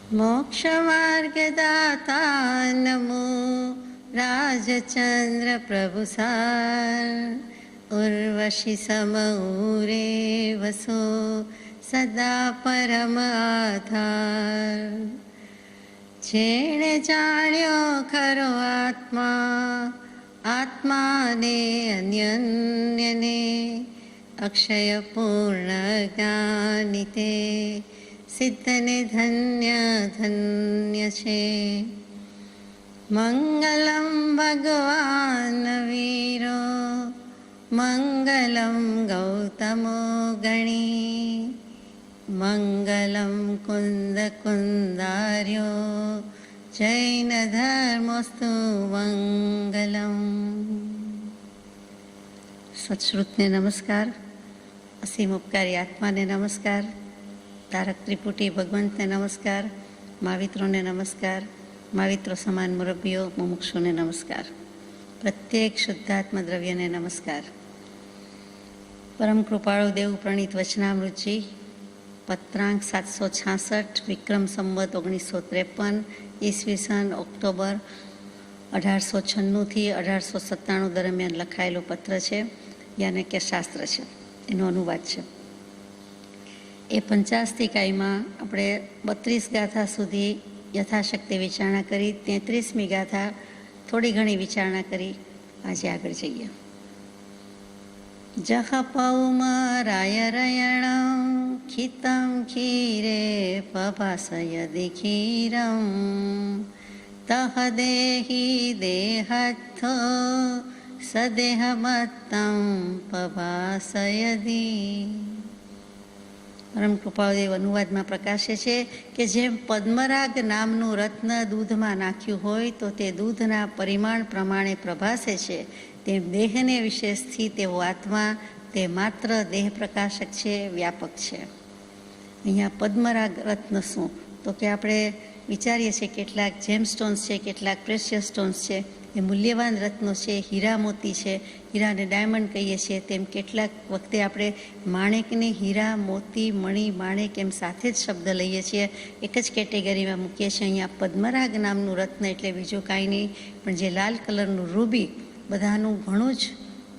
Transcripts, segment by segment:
मोक्षमार्गदाता नमो राजचंद्र प्रभुसार उर्वशी समऊरे वसो सदा परम आधार। जेणे जाण्यो खरो आत्मा आत्माने अन्यन्यने अक्षय पूर्ण ज्ञानिते सिद्धने धन्य धन्य छे। मंगलम भगवान वीरो मंगलम गौतमो गणी मंगलम कुंद कुंदार्यो जैन धर्मोस्तु मंगलम। सत्श्रुतने नमस्कार, असीम उपकारी आत्मा ने नमस्कार, तारक त्रिपुटी भगवंत ने नमस्कार, मावित्रों ने नमस्कार, मावित्रो समान मुरब्बियों मुमुक्षु ने नमस्कार, प्रत्येक शुद्धात्मा द्रव्य ने नमस्कार। परम कृपाळु देव प्रणीत वचनामृत जी पत्रांक 766 विक्रम संवत 1953 ईस्वीसन ऑक्टोबर 1896 થી 1897 દરમિયાન લખાયેલો પત્ર છે, યાને કે શાસ્ત્ર છે, એનો અનુવાદ છે। એ 50 ઇકાઈમાં આપણે 32 ગાથા સુધી યથાશક્તિ વિચારણા કરી, 33મી ગાથા થોડી ઘણી વિચારણા કરી। આજે આગળ જઈએ। જહ પૌમ રાયરયણં ખિतं ખીરે પભાસયદિ ખીરં તહ દેહી દેહત્થો સદેહમત્तं પભાસયદિ। પરમ કૃપાદેવ અનુવાદમાં પ્રકાશે છે કે જેમ પદ્મરાગ નામનું રત્ન દૂધમાં નાખ્યું હોય તો તે દૂધના પરિમાણ પ્રમાણે પ્રભાસે છે, તેમ દેહને વિશે સ્થિત એવો આત્મા તે માત્ર દેહ પ્રકાશક છે, વ્યાપક છે। અહીંયા પદ્મરાગ રત્ન શું? તો કે આપણે વિચારીએ છીએ કેટલાક જેમ સ્ટોન્સ છે, કેટલાક પ્રેશિયસ સ્ટોન્સ છે, એ મૂલ્યવાન રત્નો છે, હીરા મોતી છે, હીરાને ડાયમંડ કહીએ છીએ, તેમ કેટલાક વખતે આપણે માણેકને હીરા મોતી મણી માણેક એમ સાથે જ શબ્દ લઈએ છીએ, એક જ કેટેગરીમાં મૂકીએ છીએ। અહીંયા પદ્મરાગ નામનું રત્ન એટલે બીજું કાંઈ નહીં પણ જે લાલ કલરનું રૂબી બધાનું ઘણું જ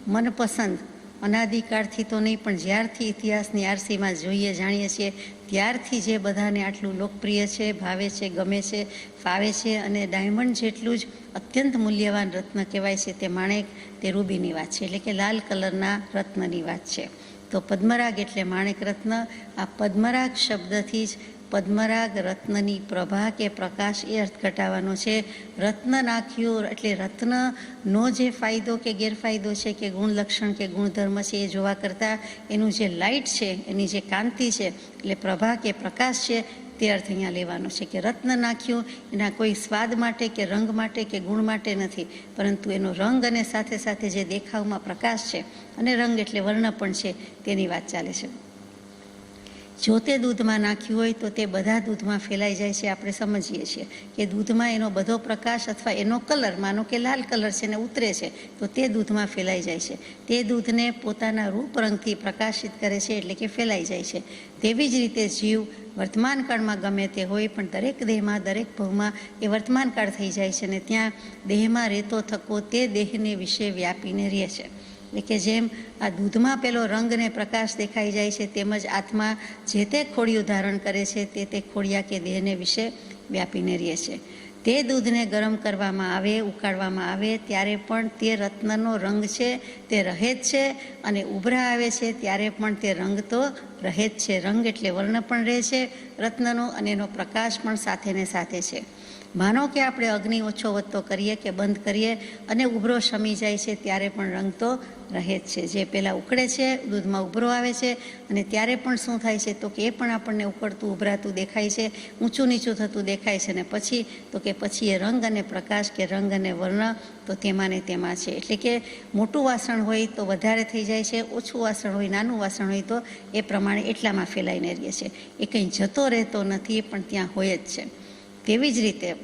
મનપસંદ, અનાદિકાળથી તો નહીં પણ જ્યારથી ઇતિહાસની આરસીમાં જોઈએ જાણીએ છીએ ત્યારથી જે બધાને આટલું લોકપ્રિય છે, ભાવે છે, ગમે છે, ફાવે છે અને ડાયમંડ જેટલું જ અત્યંત મૂલ્યવાન રત્ન કહેવાય છે તે માણેક, તે રૂબીની વાત છે, એટલે કે લાલ કલરના રત્નની વાત છે। તો પદ્મરાગ એટલે માણેક રત્ન। આ પદ્મરાગ શબ્દથી જ પદ્મરાગ રત્નની પ્રભા કે પ્રકાશ એ અર્થ ઘટાડવાનો છે। રત્ન નાખ્યું એટલે રત્નનો જે ફાયદો કે ગેરફાયદો છે કે ગુણ લક્ષણ કે ગુણધર્મ છે એ જોવા કરતાં એનું જે લાઇટ છે, એની જે કાંતિ છે એટલે પ્રભા કે પ્રકાશ છે તે અર્થ અહીંયા લેવાનો છે કે રત્ન નાખ્યું એના કોઈ સ્વાદ માટે કે રંગ માટે કે ગુણ માટે નથી, પરંતુ એનો રંગ અને સાથે સાથે જે દેખાવમાં પ્રકાશ છે અને રંગ એટલે વર્ણ પણ છે તેની વાત ચાલે છે। જો તે દૂધમાં નાખ્યું હોય તો તે બધા દૂધમાં ફેલાઈ જાય છે। આપણે સમજીએ છીએ કે દૂધમાં એનો બધો પ્રકાશ અથવા એનો કલર, માનો કે લાલ કલર છે ને ઉતરે છે તો તે દૂધમાં ફેલાઈ જાય છે, તે દૂધને પોતાના રૂપ રંગથી પ્રકાશિત કરે છે એટલે કે ફેલાઈ જાય છે। તેવી જ રીતે જીવ વર્તમાન કાળમાં ગમે તે હોય પણ દરેક દેહમાં દરેક ભવમાં એ વર્તમાન કાળ થઈ જાય છે અને ત્યાં દેહમાં રહેતો થકો તે દેહને વિશે વ્યાપીને રહે છે। એટલે કે જેમ આ દૂધમાં પેલો રંગ ને પ્રકાશ દેખાઈ જાય છે તેમજ આત્મા જે તે ખોડિયું ધારણ કરે છે તે ખોડિયા કે દેહને વિશે વ્યાપીને રહે છે। તે દૂધને ગરમ કરવામાં આવે, ઉકાળવામાં આવે ત્યારે પણ તે રત્નનો રંગ છે તે રહે જ છે અને ઉભરા આવે છે ત્યારે પણ તે રંગ તો રહે જ છે। રંગ એટલે વર્ણ પણ રહે છે રત્નનો અને એનો પ્રકાશ પણ સાથે ને સાથે છે। માનો કે આપણે અગ્નિ ઓછો વધતો કરીએ કે બંધ કરીએ અને ઉભરો શમી જાય છે ત્યારે પણ રંગ તો રહે જ છે। જે પહેલાં ઉકળે છે, દૂધમાં ઉભરો આવે છે અને ત્યારે પણ શું થાય છે તો કે એ પણ આપણને ઉકળતું ઉભરાતું દેખાય છે, ઊંચું નીચું થતું દેખાય છે અને પછી તો કે પછી એ રંગ અને પ્રકાશ કે રંગ અને વર્ણ તો તેમાં ને તેમાં છે। એટલે કે મોટું વાસણ હોય તો વધારે થઈ જાય છે, ઓછું વાસણ હોય, નાનું વાસણ હોય તો એ પ્રમાણે એટલામાં ફેલાઈને રહે છે। એ કંઈ જતો રહેતો નથી પણ ત્યાં હોય જ છે। તેવી જ રીતે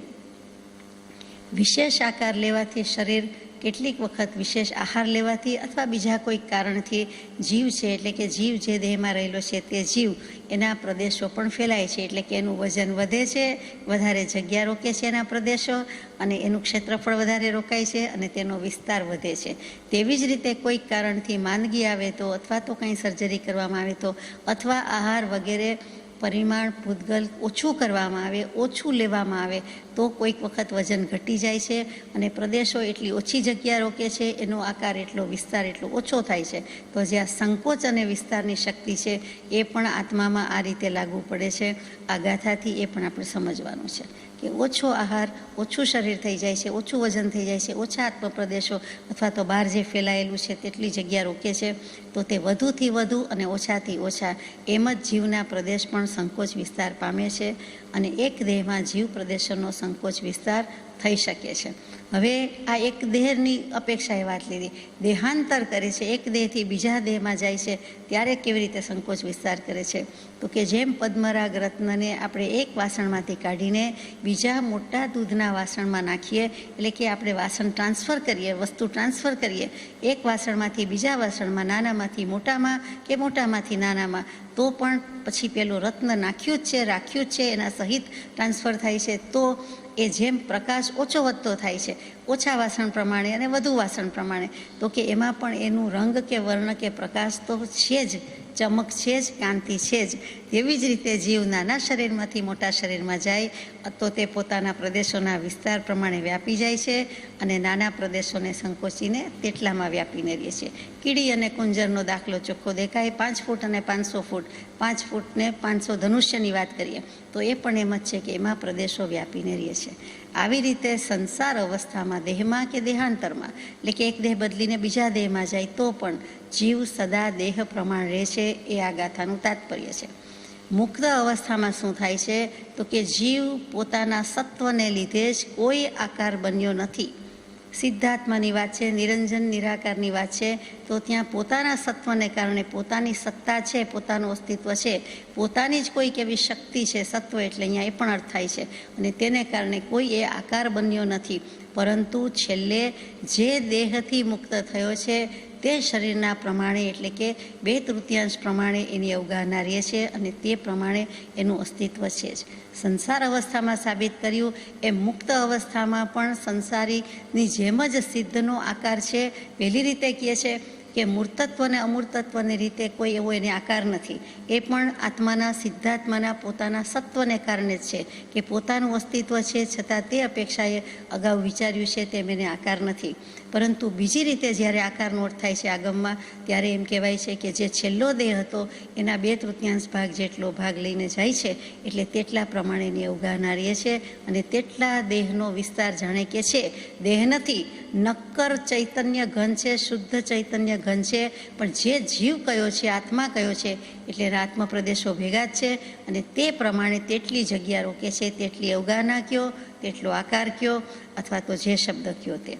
વિશેષ આકાર લેવાથી શરીર કેટલીક વખત વિશેષ આહાર લેવાથી અથવા બીજા કોઈક કારણથી જીવ છે, એટલે કે જીવ જે દેહમાં રહેલો છે તે જીવ એના પ્રદેશો પણ ફેલાય છે, એટલે કે એનું વજન વધે છે, વધારે જગ્યા રોકે છે એના પ્રદેશો, અને એનું ક્ષેત્રફળ વધારે રોકાય છે અને તેનો વિસ્તાર વધે છે. તેવી જ રીતે કોઈક કારણથી માંદગી આવે તો, અથવા તો કંઈ સર્જરી કરવામાં આવે તો, અથવા આહાર વગેરે પરિમાણ ભૂતગલ ઓછું કરવામાં આવે, ઓછું લેવામાં આવે તો કોઈક વખત વજન ઘટી જાય છે અને પ્રદેશો એટલી ઓછી જગ્યા રોકે છે, એનો આકાર એટલો વિસ્તાર એટલો ઓછો થાય છે. તો જે આ સંકોચ અને વિસ્તારની શક્તિ છે એ પણ આત્મામાં આ રીતે લાગુ પડે છે. આ ગાથાથી એ પણ આપણે સમજવાનું છે કે ઓછો આહાર, ઓછું શરીર થઈ જાય છે, ઓછું વજન થઈ જાય છે, ઓછા આત્મપ્રદેશો અથવા તો બહાર જે ફેલાયેલું છે તેટલી જગ્યા રોકે છે, તો તે વધુથી વધુ અને ઓછાથી ઓછા એમ જ જીવના પ્રદેશ પણ સંકોચ વિસ્તાર પામે છે અને એક દેહમાં જીવ પ્રદેશોનો સંકોચ વિસ્તાર થઈ શકે છે. હવે આ એક દેહની અપેક્ષાએ વાત લીધી, દેહાંતર કરે છે, એક દેહથી બીજા દેહમાં જાય છે ત્યારે કેવી રીતે સંકોચ વિસ્તાર કરે છે, તો કે જેમ પદ્મરાગ રત્નને આપણે એક વાસણમાંથી કાઢીને બીજા મોટા દૂધના વાસણમાં નાખીએ, એટલે કે આપણે વાસણ ટ્રાન્સફર કરીએ, વસ્તુ ટ્રાન્સફર કરીએ એક વાસણમાંથી બીજા વાસણમાં, નાનામાંથી મોટામાં કે મોટામાંથી નાનામાં, તો પણ પછી પેલું રત્ન નાખ્યું જ છે, રાખ્યું જ છે, એના સહિત ટ્રાન્સફર થાય છે. તો એ જેમ પ્રકાશ ઓછો વધતો થાય છે ઓછા વાસણ પ્રમાણે અને વધુ વાસણ પ્રમાણે, તો કે એમાં પણ એનું રંગ કે વર્ણ કે પ્રકાશ તો છે જ, ચમક છે જ, કાંતિ છે જ. તેવી જ રીતે જીવ નાના શરીરમાંથી મોટા શરીરમાં જાય તો તે પોતાના પ્રદેશોના વિસ્તાર પ્રમાણે વ્યાપી જાય છે અને નાના પ્રદેશોને સંકોચીને તેટલામાં વ્યાપીને રહે છે. કીડી અને કુંજરનો દાખલો ચોખ્ખો દેખાય. 5 ફૂટ અને 500 ફૂટ, 5 ફૂટ ને 500 ધનુષ્યની વાત કરીએ તો એ પણ એમ જ છે કે એમાં પ્રદેશો વ્યાપીને રહે છે. આવી રીતે સંસાર અવસ્થામાં, દેહમાં કે દેહાંતરમાં, એટલે કે એક દેહ બદલીને બીજા દેહમાં જાય તો પણ જીવ સદા દેહ પ્રમાણ રહે છે. એ આ ગાથાનું તાત્પર્ય છે. મુક્ત અવસ્થામાં શું થાય છે, તો કે જીવ પોતાના સત્વને લીધે જ કોઈ આકાર બન્યો નથી. સિદ્ધાત્માની વાત છે, નિરંજન નિરાકારની વાત છે, તો ત્યાં પોતાના સત્વને કારણે પોતાની સત્તા છે, પોતાનું અસ્તિત્વ છે, પોતાની જ કોઈક એવી શક્તિ છે, સત્વ એટલે અહીંયા એ પણ અર્થ થાય છે, અને તેને કારણે કોઈ એ આકાર બન્યો નથી. પરંતુ છેલ્લે જે દેહથી મુક્ત થયો છે તે શરીરના પ્રમાણે, એટલે કે 2/3 પ્રમાણે એની અવગાહના રહે છે અને તે પ્રમાણે એનું અસ્તિત્વ છે જ. સંસાર અવસ્થામાં સાબિત કર્યું એમ મુક્ત અવસ્થામાં પણ સંસારીની જેમ જ સિદ્ધનો આકાર છે. પહેલી રીતે કહે છે કે મૂર્તત્વ અને અમૂર્તત્વની રીતે કોઈ એવો એને આકાર નથી. એ પણ આત્માના, સિદ્ધાત્માના પોતાના સત્વને કારણે જ છે કે પોતાનું અસ્તિત્વ છે, છતાં તે અપેક્ષાએ અગાઉ વિચાર્યું છે તેમ એને આકાર નથી. પરંતુ બીજી રીતે જ્યારે આકારનો અર્થ થાય છે આગમમાં, ત્યારે એમ કહેવાય છે કે જે છેલ્લો દેહ હતો એના 2/3 ભાગ જેટલો ભાગ લઈને જાય છે, એટલે તેટલા પ્રમાણેની અવગાહના રહે છે અને તેટલા દેહનો વિસ્તાર જાણે કે છે. દેહ નથી, નક્કર ચૈતન્ય ઘન છે, શુદ્ધ ચૈતન્ય ઘન છે, પણ જે જીવ કયો છે, આત્મા કયો છે, એટલે એના આત્મપ્રદેશો ભેગા જ છે અને તે પ્રમાણે તેટલી જગ્યા રોકે છે, તેટલી અવગાહના કયો, તેટલો આકાર કયો, અથવા તો જે શબ્દ કયો તે.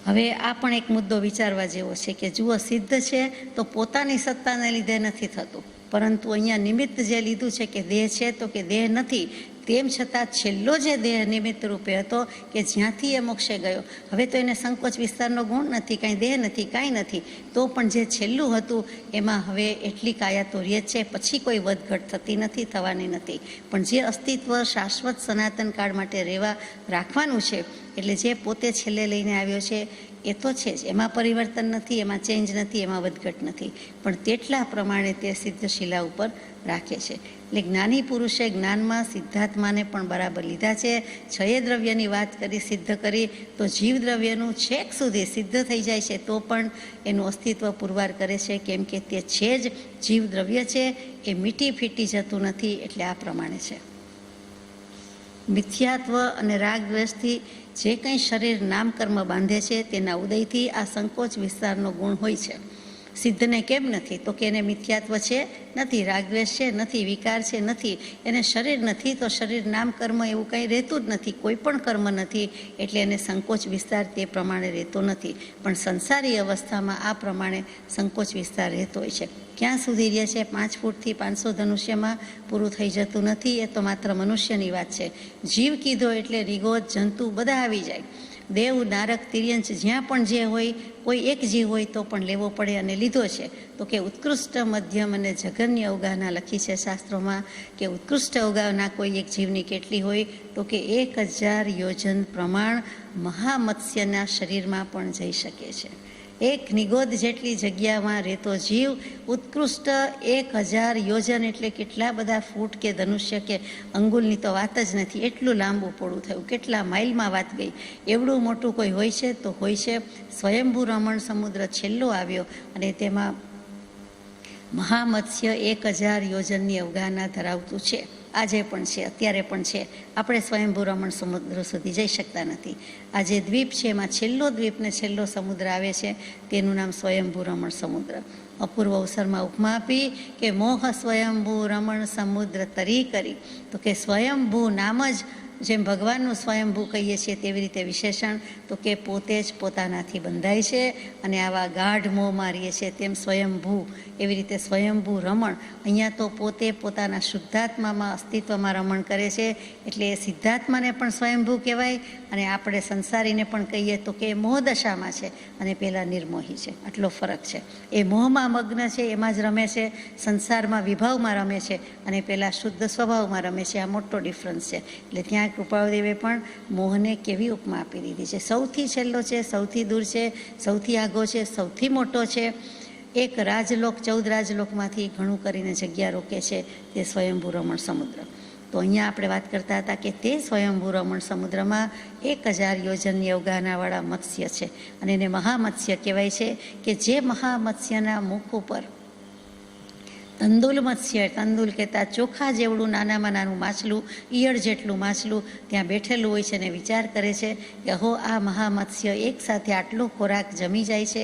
હવે આ પણ એક મુદ્દો વિચારવા જેવો છે કે જુઓ, સિદ્ધ છે તો પોતાની સત્તાને લીધે નથી થતું, પરંતુ અહીંયા નિમિત્ત જે લીધું છે કે દેહ છે, તો કે દેહ નથી, તેમ છતાં છેલ્લો જે દેહ નિમિત્ત રૂપે હતો કે જ્યાંથી એ મોક્ષે ગયો, હવે તો એને સંકોચ વિસ્તારનો ગુણ નથી, કાંઈ દેહ નથી, કાંઈ નથી, તો પણ જે છેલ્લું હતું એમાં હવે એટલી કાયા તો રહે છે, પછી કોઈ વધઘટ થતી નથી, થવાની નથી. પણ જે અસ્તિત્વ શાશ્વત સનાતન કાળ માટે રહેવા રાખવાનું છે, એટલે જે પોતે છેલ્લે લઈને આવ્યો છે એ તો છે જ, એમાં પરિવર્તન નથી, એમાં ચેન્જ નથી, એમાં વધઘટ નથી, પણ તેટલા પ્રમાણે તે સિદ્ધ શિલા ઉપર રાખે છે. એટલે જ્ઞાની પુરુષે જ્ઞાનમાં સિદ્ધાત્માને પણ બરાબર લીધા છે. 6 દ્રવ્યની વાત કરી, સિદ્ધ કરી, તો જીવ દ્રવ્યનું છેક સુધી સિદ્ધ થઈ જાય છે તો પણ એનું અસ્તિત્વ પુરવાર કરે છે, કેમ કે તે છે જ જીવ દ્રવ્ય છે, એ મીટી ફીટી જતું નથી. એટલે આ પ્રમાણે છે. મિથ્યાત્વ અને રાગ દ્વેષથી જે કંઈ શરીર નામકર્મ બાંધે છે તેના ઉદયથી આ સંકોચ વિસ્તારનો ગુણ હોય છે. સિદ્ધને કેમ નથી, તો કે એને મિથ્યાત્વ છે નથી, રાગદ્વેષ છે નથી, વિકાર છે નથી, એને શરીર નથી, તો શરીર નામ કર્મ એવું કંઈ રહેતું જ નથી, કોઈ પણ કર્મ નથી, એટલે એને સંકોચ વિસ્તાર તે પ્રમાણે રહેતો નથી. પણ સંસારી અવસ્થામાં આ પ્રમાણે સંકોચ વિસ્તાર રહેતો હોય છે. ક્યાં સુધી રહે છે? 5 ફૂટથી 500 ધનુષ્યમાં પૂરું થઈ જતું નથી. એ તો માત્ર મનુષ્યની વાત છે. જીવ કીધો એટલે રીગોત, જંતુ બધા આવી જાય. દેવ, નારક, તિર્યંચ જ્યાં પણ જે હોય, કોઈ એક જીવ હોય તો પણ લેવો પડે અને લીધો છે. તો કે ઉત્કૃષ્ટ, મધ્યમ અને જઘન્ય અવગાહના લખી છે શાસ્ત્રોમાં કે ઉત્કૃષ્ટ અવગાહના કોઈ એક જીવની કેટલી હોય તો કે 1000 યોજન પ્રમાણ મહામત્સ્યના શરીરમાં પણ જઈ શકે છે. એક નિગોદ જેટલી જગ્યામાં રહેતો જીવ ઉત્કૃષ્ટ 1000 યોજન એટલે કેટલા બધા ફૂટ કે ધનુષ્ય કે અંગુલની તો વાત જ નથી, એટલું લાંબુ પોળું થયું, કેટલા માઇલમાં વાત ગઈ. એવડું મોટું કોઈ હોય છે તો હોય છે સ્વયંભૂ રમણ સમુદ્ર છેલ્લો આવ્યો અને તેમાં મહામત્સ્ય 1000 યોજનની અવગાહના ધરાવતું છે. આજે પણ છે, અત્યારે પણ છે. આપણે સ્વયંભૂ રમણ સમુદ્ર સુધી જઈ શકતા નથી. આ જે દ્વીપ છે એમાં છેલ્લો દ્વીપ ને છેલ્લો સમુદ્ર આવે છે તેનું નામ સ્વયંભૂ રમણ સમુદ્ર. અપૂર્વ અવસરમાં ઉપમા આપી કે મોહ સ્વયંભૂ રમણ સમુદ્ર તરી કરી. તો કે સ્વયંભૂ નામ જ જેમ ભગવાનનું સ્વયંભૂ કહીએ છીએ તેવી રીતે વિશેષણ તો કે પોતે જ પોતાનાથી બંધાય છે અને આવા ગાઢ મોહ મારીએ છીએ તેમ સ્વયંભૂ, એવી રીતે સ્વયંભૂ રમણ. અહીંયા તો પોતે પોતાના શુદ્ધાત્મામાં અસ્તિત્વમાં રમણ કરે છે એટલે એ સિદ્ધાત્માને પણ સ્વયંભૂ કહેવાય અને આપણે સંસારીને પણ કહીએ તો કે મોહ દશામાં છે અને પહેલાં નિર્મોહી છે. આટલો ફરક છે. એ મોહમાં મગ્ન છે, એમાં જ રમે છે, સંસારમાં વિભાવમાં રમે છે અને પહેલાં શુદ્ધ સ્વભાવમાં રમે છે. આ મોટો ડિફરન્સ છે. એટલે ત્યાં કૃપાળુદેવે પણ મોહને કેવી ઉપમા આપી દીધી છે. સૌથી છેલ્લો છે, સૌથી દૂર છે, સૌથી આગો છે, સૌથી મોટો છે. એક રાજલોક 14 રાજલોકમાંથી ઘણું કરીને જગ્યા રોકે છે તે સ્વયંભૂ રમણ સમુદ્ર. તો અહીંયા આપણે વાત કરતા હતા કે તે સ્વયંભૂ રમણ સમુદ્રમાં 1000 યોજનની અવગાહનાવાળા મત્સ્ય છે અને એને મહામત્સ્ય કહેવાય છે કે જે મહામત્સ્યના મુખ ઉપર તંદુલ મત્સ્ય, તંદુલ કહેતા ચોખા જેવડું નાનામાં નાનું માછલું, ઈયળ જેટલું માછલું ત્યાં બેઠેલું હોય છે અને વિચાર કરે છે કે હો આ મહામત્સ્ય એકસાથે આટલો ખોરાક જમી જાય છે,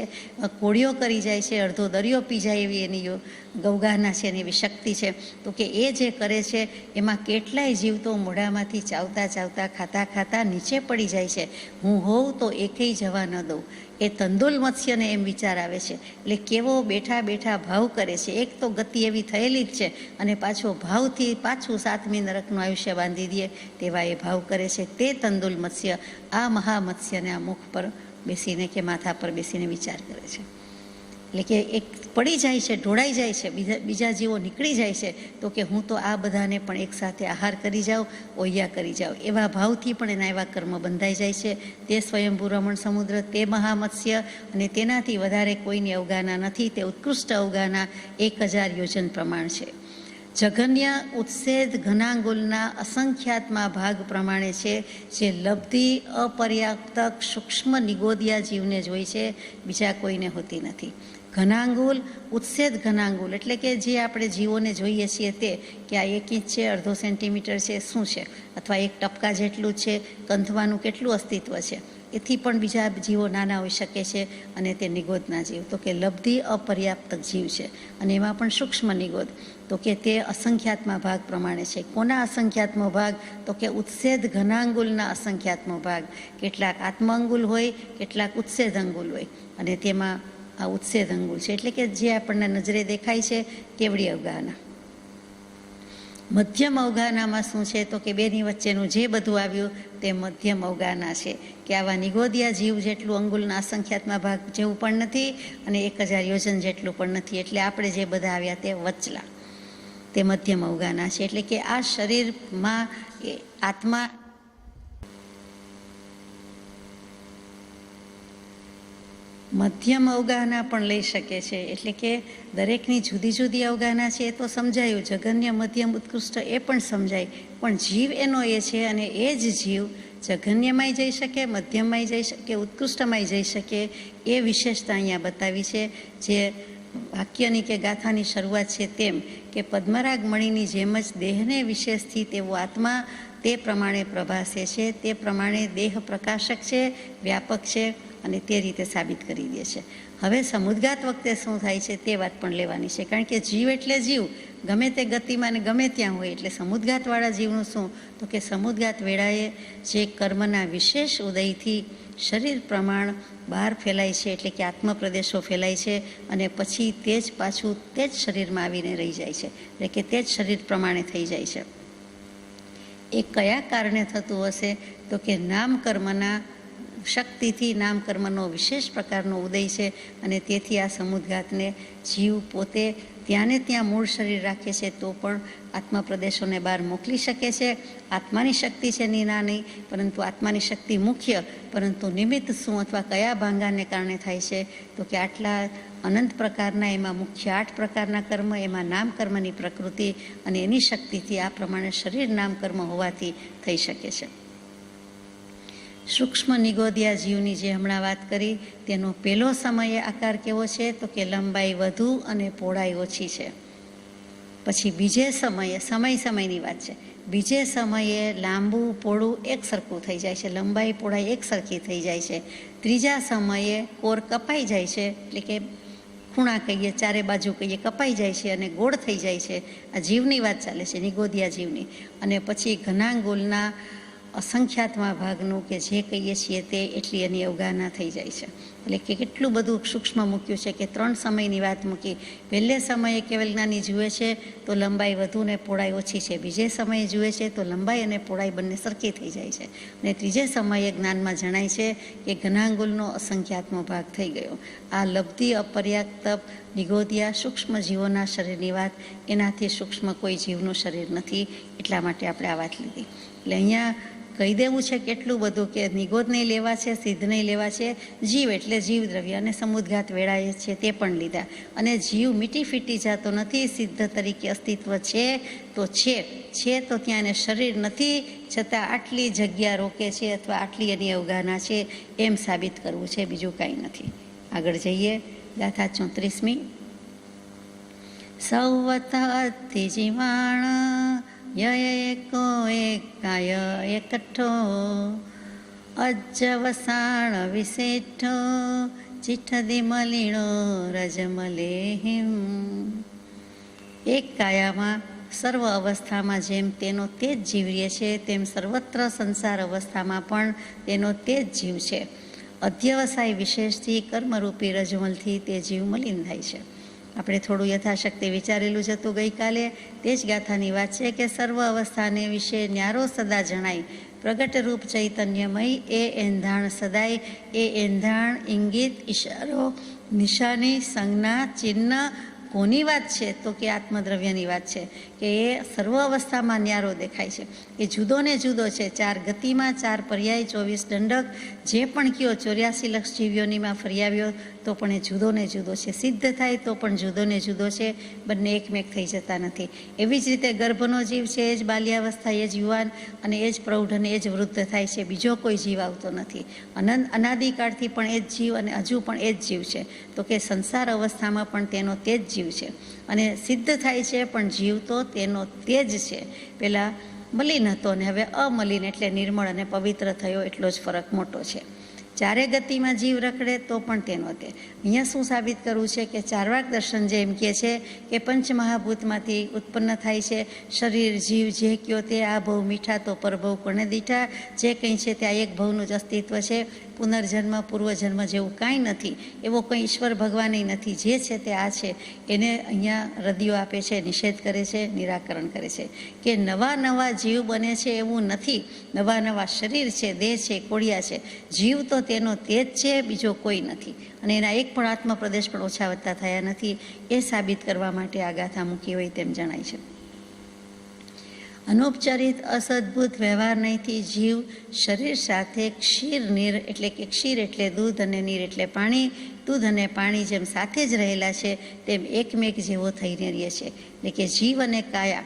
કોળીઓ કરી જાય છે, અડધો દરિયો પી જાય એવી એની ગૌગાહના છે, એની એવી શક્તિ છે. તો કે એ જે કરે છે એમાં કેટલાય જીવ તો મોઢામાંથી ચાવતા ચાવતા ખાતા ખાતા નીચે પડી જાય છે. હું હોઉં તો એકેય જવા ન દઉં. એ તંદુલ મત્સ્યને એમ વિચાર આવે છે. એટલે કેવો બેઠા બેઠા ભાવ કરે છે. એક તો ગતિ એવી થયેલી જ છે અને પાછો ભાવથી પાછું 7મી નરકનું આયુષ્ય બાંધી દે તેવા એ ભાવ કરે છે. તે તંદુલ મત્સ્ય આ મહામત્સ્યને આ મુખ પર બેસીને કે માથા પર બેસીને વિચાર કરે છે. એટલે કે એક પડી જાય છે, ઢોળાઈ જાય છે, બીજા જીવો નીકળી જાય છે તો કે હું તો આ બધાને પણ એકસાથે આહાર કરી જાઉં, ઓહિયા કરી જાઉં, એવા ભાવથી પણ એના એવા કર્મ બંધાઈ જાય છે. તે સ્વયંભૂ રમણ સમુદ્ર, તે મહામત્સ્ય અને તેનાથી વધારે કોઈની અવગાહના નથી. તે ઉત્કૃષ્ટ અવગાહના 1000 યોજન પ્રમાણ છે. જઘન્ય ઉત્સેદ ઘનાંગુલના અસંખ્યાતમાં ભાગ પ્રમાણે છે જે લબ્ધિ અપર્યાપ્ત સૂક્ષ્મ નિગોદિયા જીવને જ હોય છે, બીજા કોઈને હોતી નથી. ઘનાંગુલ, ઉત્સેદ ઘનાંગુલ એટલે કે જે આપણે જીવોને જોઈએ છીએ તે કે આ 1 ઇંચ છે, અડધો સેન્ટીમીટર છે, શું છે, અથવા 1 ટપકા જેટલું છે, કંથવાનું કેટલું અસ્તિત્વ છે, એથી પણ બીજા જીવો નાના હોઈ શકે છે અને તે નિગોદના જીવ. તો કે લબ્ધિ અપર્યાપ્ત જીવ છે અને એમાં પણ સૂક્ષ્મ નિગોદ. તો કે તે અસંખ્યાતમાં ભાગ પ્રમાણે છે. કોના અસંખ્યાતમો ભાગ તો કે ઉત્સેદ ઘનાંગુલના અસંખ્યાતમો ભાગ. કેટલાક આત્મ અંગુલ હોય, કેટલાક ઉત્સેદ અંગુલ હોય અને તેમાં આ ઉત્સેદ અંગુલ છે એટલે કે જે આપણને નજરે દેખાય છે કેવડી અવગાહના. મધ્યમ અવગાહનામાં શું છે તો કે બેની વચ્ચેનું જે બધું આવ્યું તે મધ્યમ અવગાહના છે કે આવા નિગોદિયા જીવ જેટલું અંગુલના અસંખ્યાતમાં ભાગ જેવું પણ નથી અને 1000 યોજન જેટલું પણ નથી. એટલે આપણે જે બધા આવ્યા તે વચલા, તે મધ્યમ અવગાહના છે. એટલે કે આ શરીરમાં આત્મા મધ્યમ અવગાહના પણ લઈ શકે છે. એટલે કે દરેકની જુદી જુદી અવગાહના છે એ તો સમજાયું, જઘન્ય, મધ્યમ, ઉત્કૃષ્ટ એ પણ સમજાય, પણ જીવ એનો એ છે અને એ જ જીવ જઘન્યમાંય જઈ શકે, મધ્યમમાંય જઈ શકે, ઉત્કૃષ્ટમાંય જઈ શકે. એ વિશેષતા અહીંયા બતાવી છે. જે વાક્યની કે ગાથાની શરૂઆત છે તેમ કે પદ્મરાગ મણીની જેમ જ દેહને વિશેષથી તેવો આત્મા તે પ્રમાણે પ્રભાસે છે, તે પ્રમાણે દેહ પ્રકાશક છે, વ્યાપક છે અને તે રીતે સાબિત કરી દે છે. હવે સમુદ્ગાત વખતે શું થાય છે તે વાત પણ લેવાની છે, કારણ કે જીવ એટલે જીવ, ગમે તે ગતિમાં ને ગમે ત્યાં હોય. એટલે સમુદ્ગાતવાળા જીવનું શું તો કે સમુદ્ગાત વેળાએ જે કર્મના વિશેષ ઉદયથી શરીર પ્રમાણ બહાર ફેલાય છે, એટલે કે આત્મપ્રદેશો ફેલાય છે અને પછી તે જ પાછું તે જ શરીરમાં આવીને રહી જાય છે, એટલે કે તે જ શરીર પ્રમાણે થઈ જાય છે. એ કયા કારણે થતું હશે તો કે નામ કર્મના શક્તિથી નામકર્મનો વિશેષ પ્રકારનો ઉદય છે અને તેથી આ સમુદ્ઘાતને જીવ પોતે ત્યાંને ત્યાં મૂળ શરીર રાખે છે તો પણ આત્મા પ્રદેશોને બહાર મોકલી શકે છે. આત્માની શક્તિ છે નીના નહીં, પરંતુ આત્માની શક્તિ મુખ્ય, પરંતુ નિમિત્ત શું અથવા કયા ભાંગાને કારણે થાય છે તો કે આટલા અનંત પ્રકારના એમાં મુખ્ય 8 પ્રકારના કર્મ, એમાં નામકર્મની પ્રકૃતિ અને એની શક્તિથી આ પ્રમાણે શરીર નામકર્મ હોવાથી થઈ શકે છે. સૂક્ષ્મ નિગોદિયા જીવની જે હમણાં વાત કરી તેનો પહેલો સમયે આકાર કેવો છે તો કે લંબાઈ વધુ અને પહોળાઈ ઓછી છે. પછી બીજે સમયની વાત છે. બીજે સમયે લાંબુ પહોળું એક સરખું થઈ જાય છે, લંબાઈ પહોળાઈ એક સરખી થઈ જાય છે. ત્રીજા સમયે કોર કપાઈ જાય છે, એટલે કે ખૂણા કહીએ, ચારે બાજુ કહીએ, કપાઈ જાય છે અને ગોળ થઈ જાય છે. આ જીવની વાત ચાલે છે, નિગોદિયા જીવની. અને પછી ઘનાંગુલના અસંખ્યાતમાં ભાગનું કે જે કહીએ છીએ તે એટલી એની અવગાહના થઈ જાય છે. એટલે કે કેટલું બધું સૂક્ષ્મ મૂક્યું છે કે 3 સમયની વાત મૂકી. પહેલે સમયે કેવલ જ્ઞાની જુએ છે તો લંબાઈ વધુ ને પહોળાઈ ઓછી છે. બીજે સમયે જુએ છે તો લંબાઈ અને પહોળાઈ બંને સરખી થઈ જાય છે. અને ત્રીજે સમયે જ્ઞાનમાં જણાય છે કે ઘનાંગુલનો અસંખ્યાતનો ભાગ થઈ ગયો. આ લબ્ધિ અપર્યાપ્ત નિગોદિયા સૂક્ષ્મ જીવોના શરીરની વાત, એનાથી સૂક્ષ્મ કોઈ જીવનું શરીર નથી. એટલા માટે આપણે આ વાત લીધી. એટલે અહીંયા કહી દેવું છે કેટલું બધું કે નિગોદ નહીં લેવા છે, સિદ્ધ નહીં લેવા છે. જીવ એટલે જીવ દ્રવ્ય અને સમુદ્ઘાત વેળાએ છે તે પણ લીધા. અને જીવ મીટી ફીટી જતો નથી, સિદ્ધ તરીકે અસ્તિત્વ છે તો છે તો ત્યાં એને શરીર નથી, છતાં આટલી જગ્યા રોકે છે અથવા આટલી એની અવગાહના છે એમ સાબિત કરવું છે, બીજું કાંઈ નથી. આગળ જઈએ. ગાથા 34મી. સૌવત અતિ જીવાણ યય એકો એકાય એકઠો અજ્જવસાણ વિશેઠો ચિઠ્ઠદી મલીણો રજમલેહિમ. એક કાયામાં સર્વ અવસ્થામાં જેમ તેનો તે જ જીવીએ છે તેમ સર્વત્ર સંસાર અવસ્થામાં પણ તેનો તે જ જીવ છે. અધ્યવસાય વિશેષથી કર્મરૂપી રજમલથી તે જીવ મલિન થાય છે. આપણે થોડું યથાશક્તિ વિચારેલું જ હતું ગઈકાલે. તે જ ગાથાની વાત છે કે સર્વ અવસ્થાને વિશે ન્યારો સદા જણાય, પ્રગટ રૂપ ચૈતન્યમય એ એંધાણ સદાય, એ એંધાણ ઇંગિત ઈશારો નિશાની સંજ્ઞા ચિહ્ન કોની વાત છે તો કે આત્મદ્રવ્યની વાત છે કે એ સર્વ અવસ્થામાં ન્યારો દેખાય છે. એ જુદો ને જુદો છે. 4 ગતિમાં, 4 પર્યાય, 24 દંડક, જે પણ કયો 84 લક્ષ જીવ્યોનીમાં ફરી આવ્યો તો પણ એ જુદો ને જુદો છે. સિદ્ધ થાય તો પણ જુદો ને જુદો છે, બંને એકમેક થઈ જતા નથી. એવી જ રીતે ગર્ભનો જીવ છે એ જ બાલ્યાવસ્થા, એ જ યુવાન અને એ જ પ્રૌઢ અને એ જ વૃદ્ધ થાય છે. બીજો કોઈ જીવ આવતો નથી. અનાદિકાળથી પણ એ જ જીવ અને હજુ પણ એ જ જીવ છે. તો કે સંસાર અવસ્થામાં પણ તેનો તે જ જીવ છે અને સિદ્ધ થાય છે પણ જીવ તો તેનો તે જ છે. પહેલાં મલિન હતો અને હવે અમલિન એટલે નિર્મળ અને પવિત્ર થયો, એટલો જ ફરક મોટો છે. 4 ગતિમાં જીવ રખડે તો પણ તેનો તે. અહીંયા શું સાબિત કરવું છે કે ચાર્વાક દર્શન જે એમ કહે છે કે પંચમહાભૂતમાંથી ઉત્પન્ન થાય છે શરીર, જીવ, જે કયો તે. આ ભવ મીઠા તો પરભવ કોને દીઠા. જે કંઈ છે ત્યાં એક ભવનું જ અસ્તિત્વ છે. પુનર્જન્મ પૂર્વજન્મ જેવું કાંઈ નથી. એવો કંઈ ઈશ્વર ભગવાન નથી. જે છે તે આ છે. એને અહીંયા રદિયો આપે છે, નિષેધ કરે છે, નિરાકરણ કરે છે કે નવા નવા જીવ બને છે એવું નથી. નવા નવા શરીર છે, દેહ છે, કોડિયા છે. જીવ તો તેનો તે જ છે, બીજો કોઈ નથી. અને એના એક પણ આત્મપ્રદેશ પણ ઓછા વધતા થયા નથી. એ સાબિત કરવા માટે આ ગાથા મૂકી હોય તેમ જણાય છે. અનૌપચારિક અસદભૂત વ્યવહાર નહીંથી જીવ શરીર સાથે ક્ષીર નીર એટલે કે ક્ષીર એટલે દૂધ અને નીર એટલે પાણી, દૂધ અને પાણી જેમ સાથે જ રહેલા છે તેમ એકમેક જેવો થઈને રહે છે. એટલે કે જીવ અને કાયા,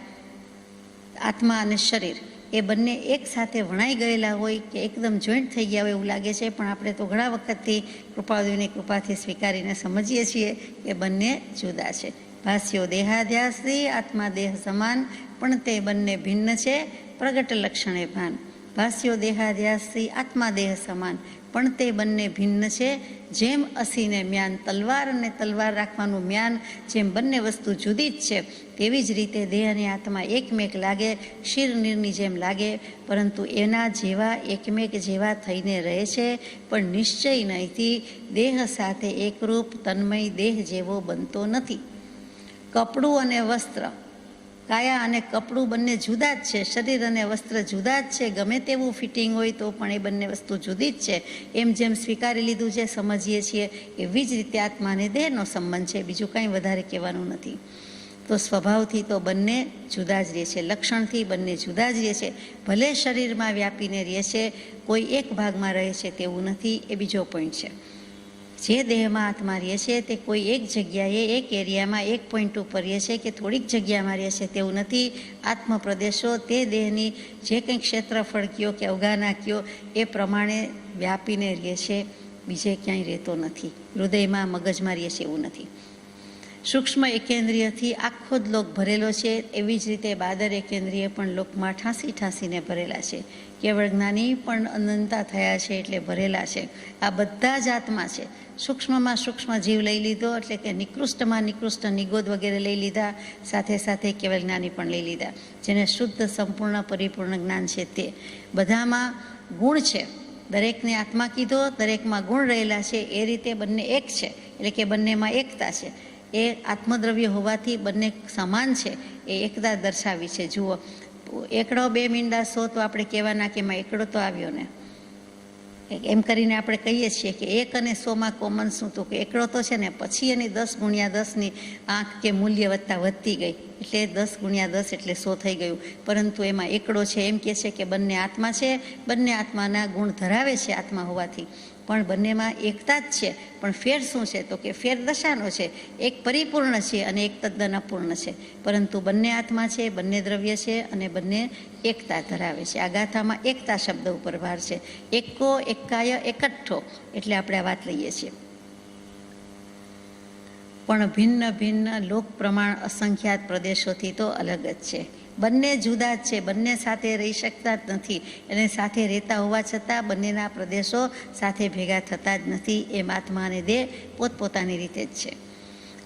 આત્મા અને શરીર એ બંને એક સાથે વણાઈ ગયેલા હોય કે એકદમ જોઈન્ટ થઈ ગયા હોય એવું લાગે છે. પણ આપણે તો ઘણા વખતથી કૃપાળુની કૃપાથી સ્વીકારીને સમજીએ છીએ કે બંને જુદા છે. ભાષ્યો દેહાધ્યાસથી આત્મા દેહ સમાન પણ તે બંને ભિન્ન છે, પ્રગટ લક્ષણે ભાન. ભાષ્યો દેહાધ્યાસથી આત્મા દેહ સમાન પણ તે બંને ભિન્ન છે. જેમ અસીને મ્યાન તલવાર અને તલવાર રાખવાનું મ્યાન, જેમ બંને વસ્તુ જુદી જ છે તેવી જ રીતે દેહ અને આત્મા એકમેક લાગે, ક્ષીર નીરની જેમ લાગે, પરંતુ એના જેવા એકમેક જેવા થઈને રહે છે. પણ નિશ્ચય નહીંથી દેહ સાથે એકરૂપ તન્મય દેહ જેવો બનતો નથી. કપડું અને વસ્ત્ર કાયા અને કપડું બંને જુદા જ છે, શરીર અને વસ્ત્ર જુદા જ છે. ગમે તેવું ફિટિંગ હોય તો પણ એ બંને વસ્તુ જુદી જ છે. એમ જેમ સ્વીકારી લીધું છે, સમજીએ છીએ, એવી જ રીતે આત્મા અને દેહનો સંબંધ છે. બીજું કંઈ વધારે કહેવાનું નથી. તો સ્વભાવથી તો બંને જુદા જ રહે છે, લક્ષણથી બંને જુદા જ રહે છે. ભલે શરીરમાં વ્યાપીને રહે છે, કોઈ એક ભાગમાં રહે છે તેવું નથી. એ બીજો પોઈન્ટ છે. જે દેહમાં આત્મા રહે છે તે કોઈ એક જગ્યાએ, એક એરિયામાં, એક પોઈન્ટ ઉપર રહે છે કે થોડીક જગ્યામાં રહે છે તેવું નથી. આત્મ પ્રદેશો તે દેહની જે કંઈ ક્ષેત્રફળ કયો કે અવગાહના કયો એ પ્રમાણે વ્યાપીને રહે છે, બીજે ક્યાંય રહેતો નથી. હૃદયમાં, મગજમાં રહે છે એવું નથી. સૂક્ષ્મ એકેન્દ્રિયથી આખો જ લોક ભરેલો છે. એવી જ રીતે બાદર એકેન્દ્રિય પણ લોકમાં ઠાંસીને ભરેલા છે. કેવળ જ્ઞાની પણ અનંતા થયા છે એટલે ભરેલા છે. આ બધા જ આત્મા છે. સૂક્ષ્મમાં સૂક્ષ્મ જીવ લઈ લીધો એટલે કે નિકૃષ્ટમાં નિકૃષ્ટ નિગોદ વગેરે લઈ લીધા, સાથે સાથે કેવળ જ્ઞાની પણ લઈ લીધા. જેને શુદ્ધ, સંપૂર્ણ, પરિપૂર્ણ જ્ઞાન છે તે બધામાં ગુણ છે. દરેકને આત્મા કીધો, દરેકમાં ગુણ રહેલા છે. એ રીતે બંને એક છે એટલે કે બંનેમાં એકતા છે. એ આત્મદ્રવ્ય હોવાથી બંને સમાન છે એ એકતા દર્શાવી છે. જુઓ, એકડો 2 મીંડા 100 તો આપણે કહેવાના કે એમાં એકડો તો આવ્યો ને, એમ કરીને આપણે કહીએ છીએ કે 1 અને 100માં કોમન શું? તો કે એકડો તો છે ને, પછી એની 10 ગુણ્યા 10ની આંખ કે મૂલ્ય વધતી ગઈ એટલે 10 ગુણ્યા 10 એટલે 100 થઈ ગયું. પરંતુ એમાં એકડો છે. એમ કહે છે કે બંને આત્મા છે, બંને આત્માના ગુણ ધરાવે છે આત્મા હોવાથી, પણ બંનેમાં એકતા જ છે. પણ ફેર શું છે? તો કે ફેર દશાનો છે. એક પરિપૂર્ણ છે અને એક તદ્દન અપૂર્ણ છે. પરંતુ બંને આત્મા છે, બંને દ્રવ્ય છે અને બંને એકતા ધરાવે છે. આ ગાથામાં એકતા શબ્દ ઉપર ભાર છે. એકો, એકાય, એકઠ્ઠો એટલે આપણે આ વાત લઈએ છીએ. પણ ભિન્ન ભિન્ન લોક પ્રમાણ અસંખ્યાત પ્રદેશોથી તો અલગ જ છે. બંને જુદા જ છે. બંને સાથે રહી શકતા જ નથી. અને સાથે રહેતા હોવા છતાં બંનેના પ્રદેશો સાથે ભેગા થતા જ નથી. એમ આત્મા અને દેહ પોતપોતાની રીતે જ છે.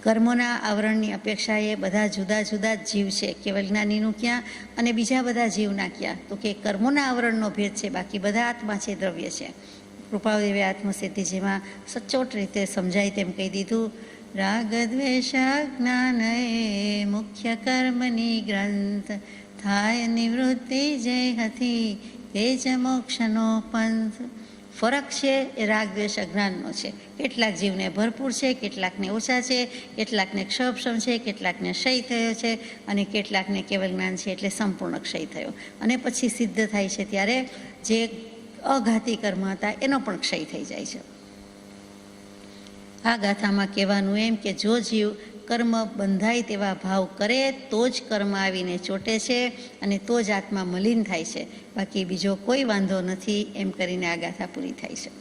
કર્મોના આવરણની અપેક્ષાએ બધા જુદા જુદા જ જીવ છે. કેવલ જ્ઞાનીનું ક્યાં અને બીજા બધા જીવના ક્યાં? તો કે કર્મોના આવરણનો ભેદ છે, બાકી બધા આત્મા છે, દ્રવ્ય છે. કૃપાદેવે આત્મસિદ્ધિ જેમાં સચોટ રીતે સમજાય તેમ કહી દીધું. રાગ દ્વેષ જ્ઞાન એ મુખ્ય કર્મની ગ્રંથ, થાય નિવૃત્તિ જય હતી તે જ મોક્ષનો પંથ. ફરક છે એ રાગ દ્વેષ અજ્ઞાનનો છે. કેટલાક જીવને ભરપૂર છે, કેટલાકને ઓછા છે, કેટલાકને ક્ષયક્ષમ છે, કેટલાકને ક્ષય થયો છે અને કેટલાકને કેવલ જ્ઞાન છે એટલે સંપૂર્ણ ક્ષય થયો. અને પછી સિદ્ધ થાય છે ત્યારે જે અઘાતી કર્મ હતા એનો પણ ક્ષય થઈ જાય છે. આ ગાથામાં કહેવાનું એમ કે જો જીવ કર્મ બંધાય તેવા ભાવ કરે તો જ કર્મ આવીને ચોટે છે અને તો જ આત્મા મલિન થાય છે. બાકી બીજો કોઈ વાંધો નથી. એમ કરીને આ ગાથા પૂરી થાય છે.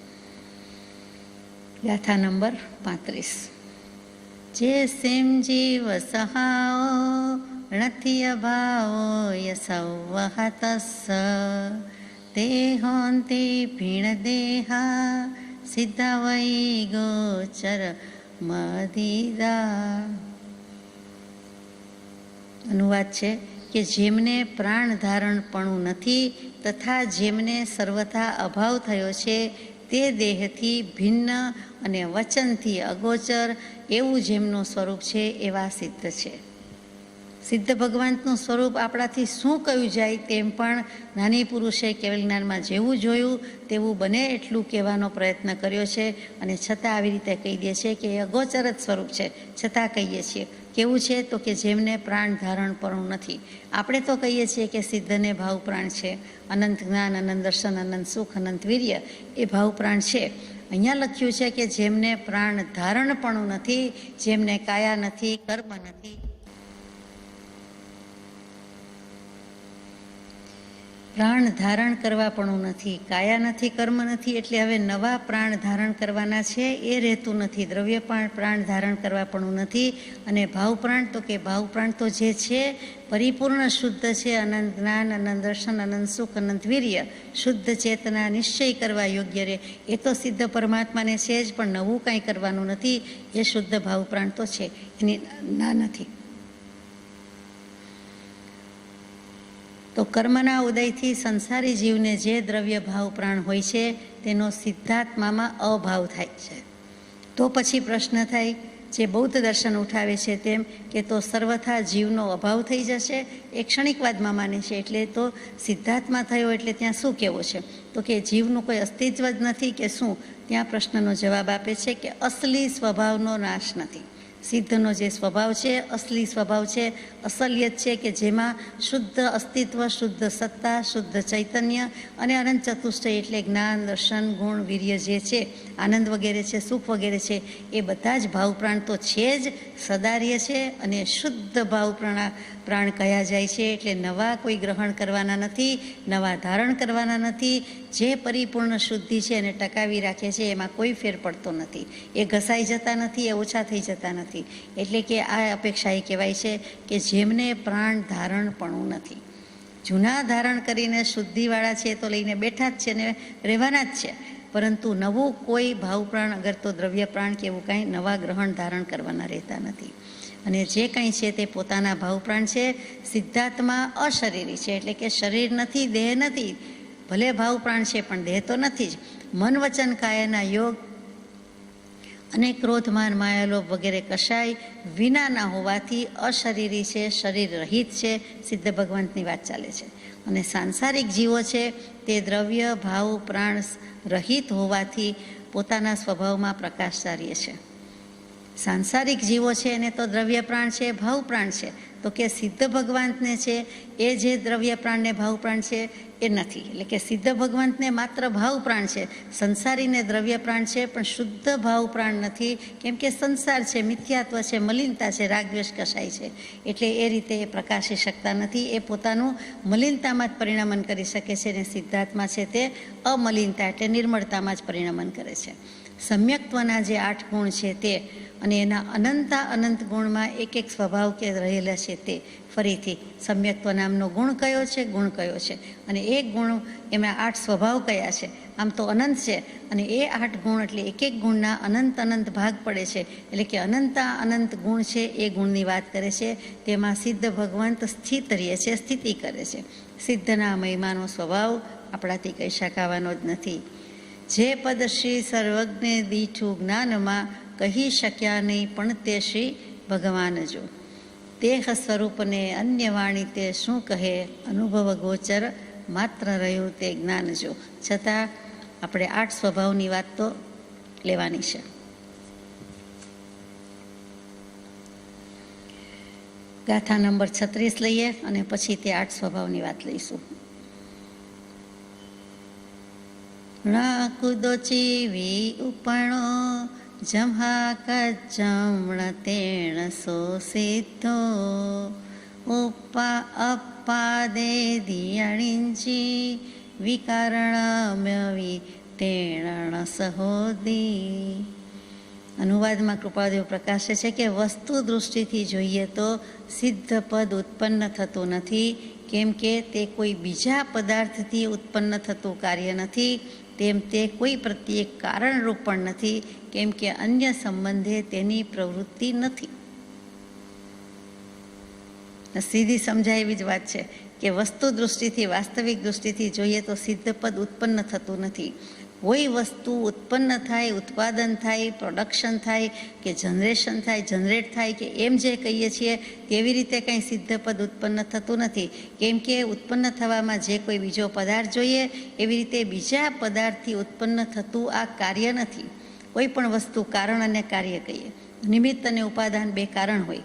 ગાથા નંબર 35. જે સેમ જીવ સહાઓ નથી અભાવો યસૌવહતસ્સ, તે હોંતિ ભીણ દેહા સિદ્ધા વૈ ગોચર મદિદા. અનુવાદ છે કે જેમને પ્રાણ ધારણપણું નથી તથા જેમને સર્વથા અભાવ થયો છે તે દેહથી ભિન્ન અને વચનથી અગોચર એવું જેમનું સ્વરૂપ છે એવા સિદ્ધ છે. સિદ્ધ ભગવાનનું સ્વરૂપ આપણાથી શું કહ્યું જાય તેમ પણ જ્ઞાની પુરુષે કેવલ જ્ઞાનમાં જેવું જોયું તેવું બને એટલું કહેવાનો પ્રયત્ન કર્યો છે. અને છતાં આવી રીતે કહી દે છે કે એ અગોચર જ સ્વરૂપ છે. છતાં કહીએ છીએ કેવું છે? તો કે જેમને પ્રાણ ધારણ પણ નથી. આપણે તો કહીએ છીએ કે સિદ્ધને ભાવ પ્રાણ છે. અનંત જ્ઞાન, અનંત દર્શન, અનંત સુખ, અનંત વીર્ય એ ભાવ પ્રાણ છે. અહીંયા લખ્યું છે કે જેમને પ્રાણ ધારણ પણ નથી, જેમને કાયા નથી, કર્મ નથી. પ્રાણ ધારણ કરવા પણ નથી, કાયા નથી, કર્મ નથી, એટલે હવે નવા પ્રાણ ધારણ કરવાના છે એ રહેતું નથી. દ્રવ્ય પણ પ્રાણ ધારણ કરવા પણ નથી. અને ભાવ પ્રાણ તો કે ભાવ પ્રાણ તો જે છે પરિપૂર્ણ શુદ્ધ છે. અનંત જ્ઞાન, અનંત દર્શન, અનંત સુખ, અનંત વીર્ય, શુદ્ધ ચેતના, નિશ્ચય કરવા યોગ્ય રહે એ તો સિદ્ધ પરમાત્માને છે જ, પણ નવું કાંઈ કરવાનું નથી. એ શુદ્ધ ભાવ પ્રાણ તો છે, એની ના નથી. તો કર્મના ઉદયથી સંસારી જીવને જે દ્રવ્ય ભાવ પ્રાણ હોય છે તેનો સિદ્ધાત્મામાં અભાવ થાય છે. તો પછી પ્રશ્ન થાય જે બૌદ્ધ દર્શન ઉઠાવે છે તેમ કે તો સર્વથા જીવનો અભાવ થઈ જશે, એ ક્ષણિકવાદમાં માને છે. એટલે તો સિદ્ધાર્થમાં થયો એટલે ત્યાં શું કહેવું છે? તો કે જીવનું કોઈ અસ્તિત્વ જ નથી કે શું? ત્યાં પ્રશ્નનો જવાબ આપે છે કે અસલી સ્વભાવનો નાશ નથી. સિદ્ધનો જે સ્વભાવ છે, અસલી સ્વભાવ છે, અસલિયત છે કે જેમાં શુદ્ધ અસ્તિત્વ, શુદ્ધ સત્તા, શુદ્ધ ચૈતન્ય અને અનંત ચતુષ્ટય એટલે જ્ઞાન, દર્શન, ગુણ, વીર્ય જે છે, આનંદ વગેરે છે, સુખ વગેરે છે, એ બધા જ ભાવ પ્રાણ તો છે જ, સદાર્ય છે અને શુદ્ધ ભાવ પ્રાણ કયા જાય છે. એટલે નવા કોઈ ગ્રહણ કરવાના નથી, નવા ધારણ કરવાના નથી. જે પરિપૂર્ણ શુદ્ધિ છે એને ટકાવી રાખે છે, એમાં કોઈ ફેર પડતો નથી. એ ઘસાઈ જતા નથી, એ ઓછા થઈ જતા નથી. એટલે કે આ અપેક્ષા એ કહેવાય છે કે જેમને પ્રાણ ધારણપણું નથી. જૂના ધારણ કરીને શુદ્ધિવાળા છે તો લઈને બેઠા જ છે ને રહેવાના જ છે, પરંતુ નવું કોઈ ભાવ પ્રાણ અગર તો દ્રવ્ય પ્રાણ કે એવું કાંઈ નવા ગ્રહણ ધારણ કરવાના રહેતા નથી. અને જે કંઈ છે તે પોતાના ભાવ પ્રાણ છે. સિદ્ધાર્થમાં અશરીરી છે, એટલે કે શરીર નથી, દેહ નથી. ભલે ભાવ પ્રાણ છે પણ દેહ તો નથી જ. મન વચન કાયાના યોગ અને ક્રોધમાન માયાલોભ વગેરે કશાય વિનાના હોવાથી અશરીરી છે, શરીર રહિત છે. સિદ્ધ ભગવંતની વાત ચાલે છે. અને સાંસારિક જીવો છે તે દ્રવ્ય ભાવ પ્રાણ રહિત હોવાથી પોતાના સ્વભાવમાં પ્રકાશચાર્ય છે. સાંસારિક જીવો છે એને તો દ્રવ્ય પ્રાણ છે, ભાવ પ્રાણ છે. તો કે સિદ્ધ ભગવંતને છે એ જે દ્રવ્ય પ્રાણને ભાવ પ્રાણ છે એ નથી. એટલે કે સિદ્ધ ભગવંતને માત્ર ભાવ પ્રાણ છે, સંસારીને દ્રવ્ય પ્રાણ છે પણ શુદ્ધ ભાવ પ્રાણ નથી. કેમ કે સંસાર છે, મિથ્યાત્વ છે, મલિનતા છે, રાગદ્વેષ કસાય છે. એટલે એ રીતે એ પ્રકાશી શકતા નથી. એ પોતાનું મલિનતામાં જ પરિણમન કરી શકે છે અને સિદ્ધાર્થમાં છે તે અમલિનતા એટલે નિર્મળતામાં જ પરિણમન કરે છે. સમ્યક્ત્વના જે 8 ગુણ છે તે અને એના અનંત ગુણમાં એક એક સ્વભાવ કે રહેલા છે તે ફરીથી સમ્યક્ત્વ નામનો ગુણ કયો છે, ગુણ કયો છે અને એક ગુણ એમાં 8 સ્વભાવ કયા છે. આમ તો અનંત છે અને એ 8 ગુણ એટલે એક એક ગુણના અનંત ભાગ પડે છે. એટલે કે અનંત ગુણ છે એ ગુણની વાત કરે છે. તેમાં સિદ્ધ ભગવંત સ્થિત રહે છે, સ્થિતિ કરે છે. સિદ્ધના મહિમાનો સ્વભાવ આપણાથી કહી શકાવાનો જ નથી. જે પદ શ્રી સર્વજ્ઞ દીઠું જ્ઞાનમાં કહી શક્યા નહીં પણ તે શ્રી ભગવાન જો. દેહ સ્વરૂપને અન્ય વાણી તે શું કહે, અનુભવ ગોચર માત્ર રહ્યું તે જ્ઞાન જો. છતાં આપણે 8 સ્વભાવની વાત તો લેવાની છે. ગાથા નંબર 36 લઈએ અને પછી તે 8 સ્વભાવની વાત લઈશું. કુદો ચીવી ઉપણો જમ્હા કજમણ તેણ સો સિદ્ધો અપ્પાદે દિયણિંચી વિકારણમ્યવી તેણ સહોદી. અનુવાદમાં કૃપાદેવ પ્રકાશે છે કે વસ્તુ દૃષ્ટિથી જોઈએ તો સિદ્ધ પદ ઉત્પન્ન થતું નથી. કેમ કે તે કોઈ બીજા પદાર્થથી ઉત્પન્ન થતું કાર્ય નથી, તેમ તે કોઈ પ્રત્યે કારણરૂપ પણ નથી. કેમ કે અન્ય સંબંધે તેની પ્રવૃત્તિ નથી. સીધી સમજાય એવી જ વાત છે કે વસ્તુ દૃષ્ટિથી, વાસ્તવિક દૃષ્ટિથી જોઈએ તો સિદ્ધ પદ ઉત્પન્ન થતું નથી. કોઈ વસ્તુ ઉત્પન્ન થાય, ઉત્પાદન થાય, પ્રોડક્શન થાય કે જનરેશન થાય, જનરેટ થાય કે એમ જે કહીએ છીએ તેવી રીતે કંઈ સિદ્ધ પદ ઉત્પન્ન થતું નથી. કેમ કે ઉત્પન્ન થવામાં જે કોઈ બીજો પદાર્થ જોઈએ એવી રીતે બીજા પદાર્થથી ઉત્પન્ન થતું આ કાર્ય નથી. કોઈ પણ વસ્તુ કારણ અને કાર્ય કહીએ, નિમિત્ત અને ઉપાદાન 2 કારણ હોય.